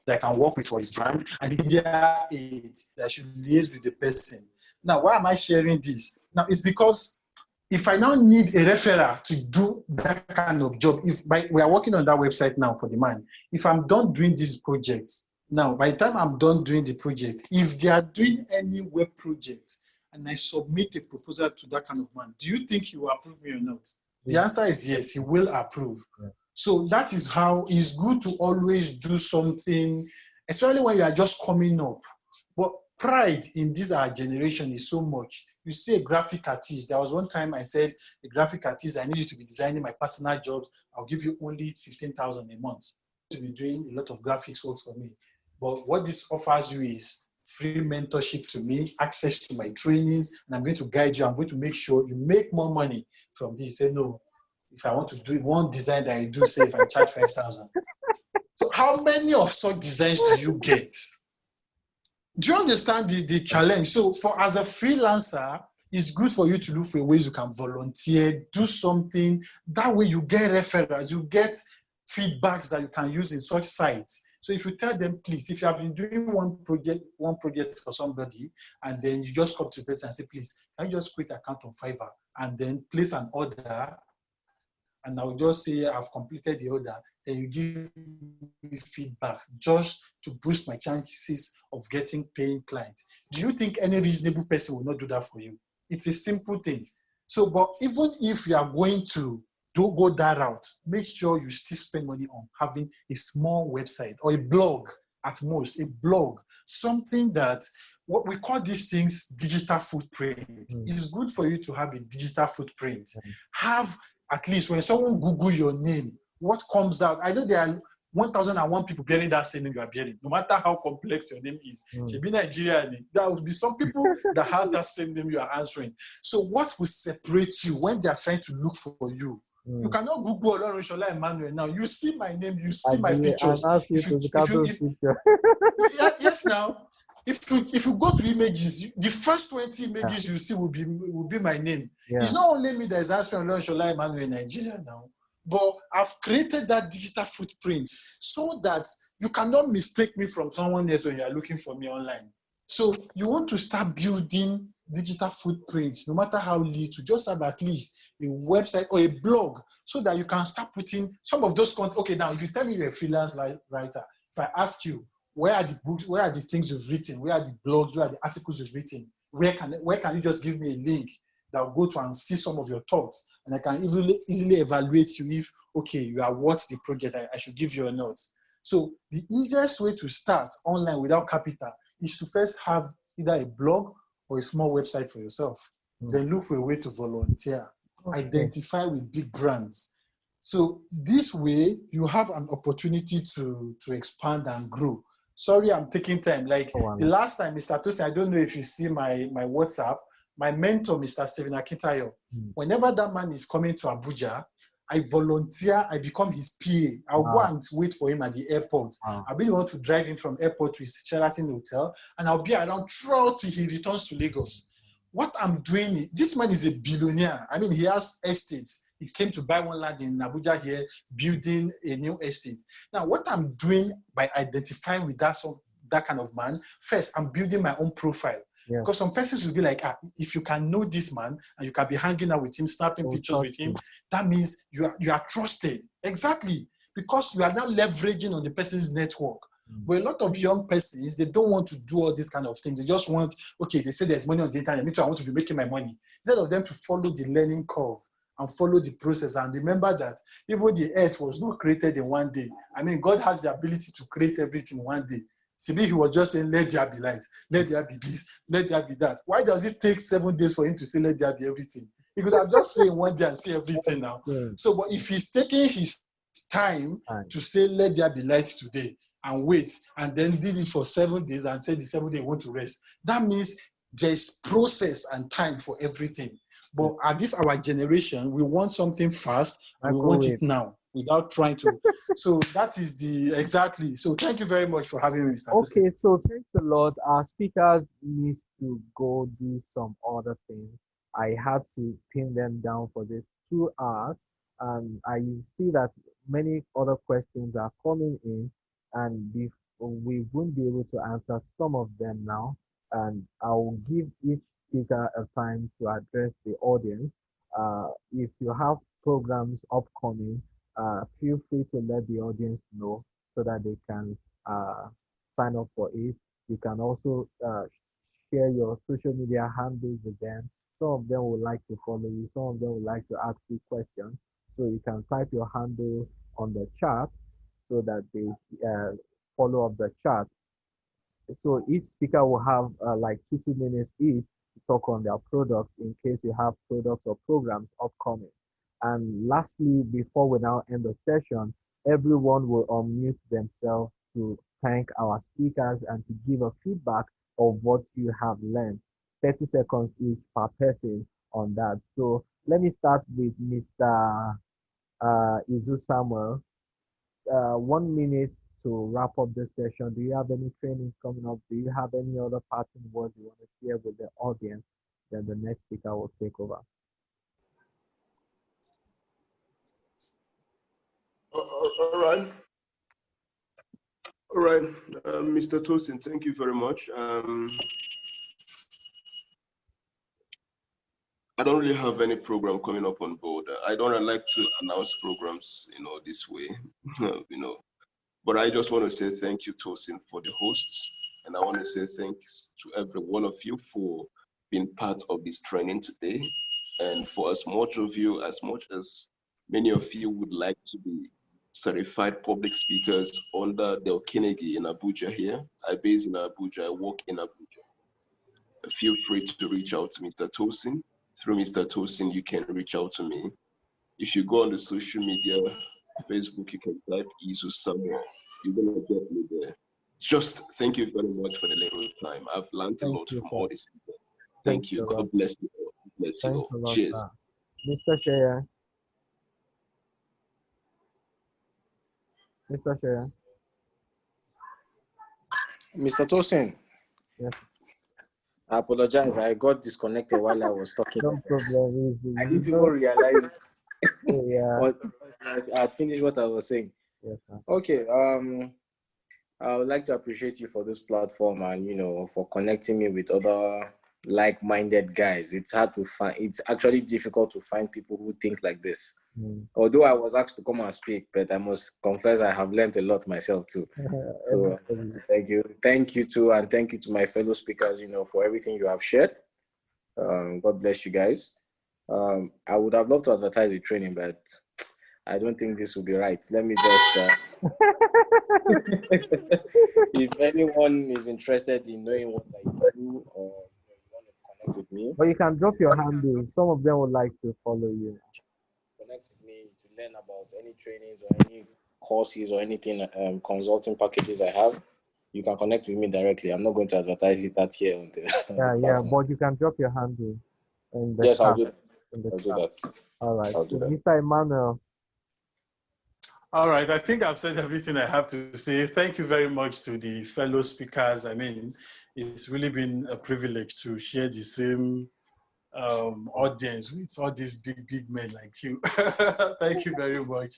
that I can work with for his brand, and media aid that I should liaise with the person. Now, why am I sharing this? Now, it's because if I now need a referrer to do that kind of job, we are working on that website now for the man. If I'm done doing this project, now by the time I'm done doing the project, if they are doing any web project and I submit a proposal to that kind of man, do you think he will approve me or not? The answer is yes, he will approve. Yeah. So that is how it's good to always do something, especially when you are just coming up. But pride in this our generation is so much. You see a graphic artist. There was one time I said, a graphic artist, I need you to be designing my personal jobs. I'll give you only 15,000 a month to be doing a lot of graphics work for me. But what this offers you is free mentorship to me, access to my trainings, and I'm going to guide you. I'm going to make sure you make more money from this. Say, no, if I want to do one design that I do, say if I charge 5,000. So So how many of such designs do you get? Do you understand the challenge? So for as a freelancer, it's good for you to look for ways you can volunteer, do something. That way you get referrals, you get feedbacks that you can use in such sites. So if you tell them, please, if you have been doing one project for somebody, and then you just come to the person and say, please, can you just create an account on Fiverr and then place an order, and I'll just say I've completed the order, then you give me feedback just to boost my chances of getting paying clients. Do you think any reasonable person will not do that for you? It's a simple thing. So, but even if you are going to go that route, make sure you still spend money on having a small website or a blog at most, a blog, something that, what we call these things digital footprint. It's good for you to have a digital footprint. Have at least when someone Google your name, what comes out? I know there are 1,001 people bearing that same name you are bearing, no matter how complex your name is. Should be Nigerian. There will be some people that has that same name you are answering. So what will separate you when they are trying to look for you? You cannot Google Olorunshola Emmanuel now. You see my name, you see my pictures. Yes, now. If you go to images, the first 20 images you see will be my name. It's not only me that is answering Olorunshola Emmanuel in Nigeria now, but I've created that digital footprint so that you cannot mistake me from someone else when you are looking for me online. So you want to start building digital footprints, no matter how little, just have at least a website or a blog so that you can start putting some of those content. Okay, now if you tell me you're a freelance writer, if I ask you, where are the books, where are the things you've written, where are the blogs, where are the articles you've written, where can you just give me a link that will go to and see some of your thoughts, and I can easily evaluate you if, okay, you are worth the project, I should give you a note. So the easiest way to start online without capital is to first have either a blog or a small website for yourself. Then look for a way to volunteer. Identify with big brands. So this way you have an opportunity to expand and grow. Sorry, I'm taking time. Like the last time, Mr. Tosin, I don't know if you see my WhatsApp, my mentor, Mr. Stephen Akintayo, whenever that man is coming to Abuja, I volunteer, I become his PA. I'll go and wait for him at the airport. I really want to drive him from airport to his Sheraton hotel, and I'll be around throughout till he returns to Lagos. What I'm doing, this man is a billionaire. I mean, he has estates. He came to buy one land in Abuja here, building a new estate. Now, what I'm doing by identifying with that kind of man, first, I'm building my own profile. Because some persons will be like, if you can know this man and you can be hanging out with him, snapping pictures with him, that means you are trusted. Exactly. Because you are now leveraging on the person's network. But a lot of young persons, they don't want to do all these kind of things. They just want, okay, they say there's money on the internet, me too, I want to be making my money. Instead of them to follow the learning curve and follow the process and remember that even the earth was not created in one day. I mean, God has the ability to create everything in one day. Sibi, he was just saying, let there be light, let there be this, let there be that. Why does it take 7 days for him to say, let there be everything? He could have just said one day and say everything now. So, but if he's taking his time to say, let there be light today, and wait, and then did it for 7 days and said the 7th day want to rest, that means there's process and time for everything. But at this our generation, we want something fast and we want it now without trying to. So that is the exactly. So thank you very much for having me, Mr. Tosin. Okay, so thanks a lot. Our speakers need to go do some other things. I had to pin them down for this 2 hours, and I see that many other questions are coming in, and we won't be able to answer some of them now. And I will give each speaker a time to address the audience. If you have programs upcoming, feel free to let the audience know so that they can sign up for it. You can also share your social media handles with them. Some of them would like to follow you, some of them would like to ask you questions. So you can type your handle on the chat so that they follow up the chat. So each speaker will have like 2 minutes each to talk on their products in case you have products or programs upcoming. And lastly, before we now end the session, everyone will unmute themselves to thank our speakers and to give a feedback of what you have learned. 30 seconds each per person on that. So let me start with Mr. Izu Samuel. 1 minute to wrap up this session, do you have any trainings coming up? Do you have any other parting words you want to share with the audience? Then the next speaker will take over. All right. All right, Mr. Tosin, thank you very much. I don't really have any program coming up on board. I don't like to announce programs, this way, But I just want to say thank you, Tosin, for the hosts, and I want to say thanks to every one of you for being part of this training today, and for as much as many of you would like to be certified public speakers under Del Carnegie in Abuja here. I base in Abuja, I work in Abuja. Feel free to reach out to Mr. Tosin. Through Mr. Tosin, you can reach out to me. If you go on the social media, Facebook, you can type Izu Samuel. You're gonna get me there. Just thank you very much for the little time. I've learned a lot from all these people. Thank you. God bless you all. Bless you all. Cheers. Mr. Shea. Mr. Shea. Mr. Tosin. Yes. I apologize. I got disconnected while I was talking. No problem. I didn't even realize it. Yeah. I had finished what I was saying. Yes, sir. Okay. I would like to appreciate you for this platform and for connecting me with other like-minded guys. It's hard to find. It's actually difficult to find people who think like this. Although I was asked to come and speak, but I must confess I have learned a lot myself too. So thank you too, and thank you to my fellow speakers, for everything you have shared. God bless you guys. I would have loved to advertise the training, but I don't think this will be right. Let me just. If anyone is interested in knowing what I do or want to connect with me, but you can drop your handle. Some of them would like to follow you. Connect with me to learn about any trainings or any courses or anything, consulting packages I have. You can connect with me directly. I'm not going to advertise it that here on the Yeah, but you can drop your handle. Yes, I'll do that. I'll do that. All right. I'll do that. Mr. Emmanuel. All right, I think I've said everything I have to say. Thank you very much to the fellow speakers. I mean, it's really been a privilege to share the same audience with all these big men like you. Thank you very much.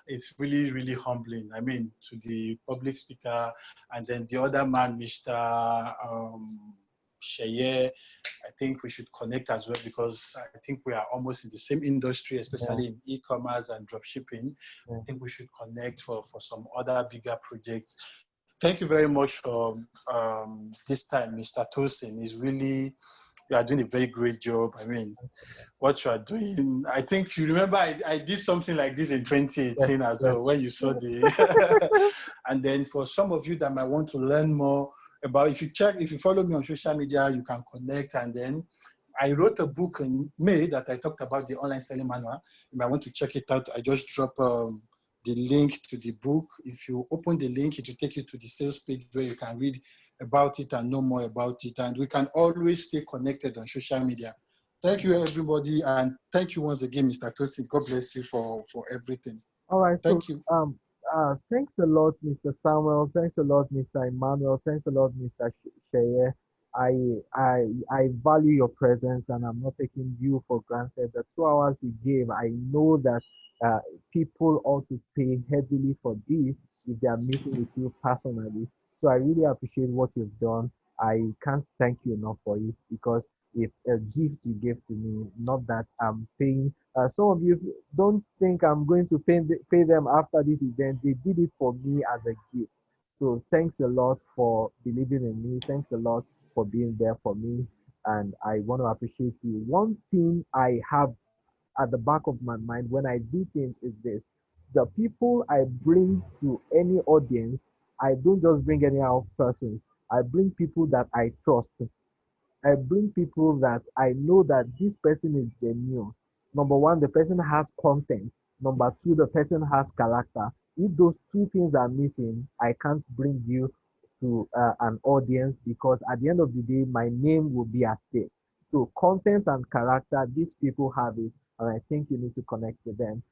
It's really, really humbling. I mean, to the public speaker and then the other man, Mr. Sheye, I think we should connect as well because I think we are almost in the same industry, especially in e-commerce and dropshipping. I think we should connect for some other bigger projects. Thank you very much for this time, Mr. Tosin. You are doing a very great job. I mean, what you are doing, I think you remember I did something like this in 2018 as well, when you saw the, and then for some of you that might want to learn more about, if you follow me on social media, you can connect. And then I wrote a book in May that I talked about, the online selling manual. You might want to check it out. I just dropped the link to the book. If you open the link, it will take you to the sales page where you can read about it and know more about it. And we can always stay connected on social media. Thank you, everybody. And thank you once again, Mr. Tosin. God bless you for everything. All right. Thank you. Thanks a lot, Mr. Samuel. Thanks a lot, Mr. Emmanuel. Thanks a lot, Mr. Sheye. I value your presence and I'm not taking you for granted. The 2 hours you gave, I know that people ought to pay heavily for this if they are meeting with you personally. So I really appreciate what you've done. I can't thank you enough for it because it's a gift you gave to me, not that I'm paying. Some of you don't think I'm going to pay them after this event. They did it for me as a gift. So thanks a lot for believing in me. Thanks a lot for being there for me. And I want to appreciate you. One thing I have at the back of my mind when I do things is this. The people I bring to any audience, I don't just bring any out persons. I bring people that I trust. I bring people that I know that this person is genuine. Number one, the person has content. Number two, the person has character. If those two things are missing, I can't bring you to an audience because at the end of the day, my name will be at stake. So content and character, these people have it, and I think you need to connect with them.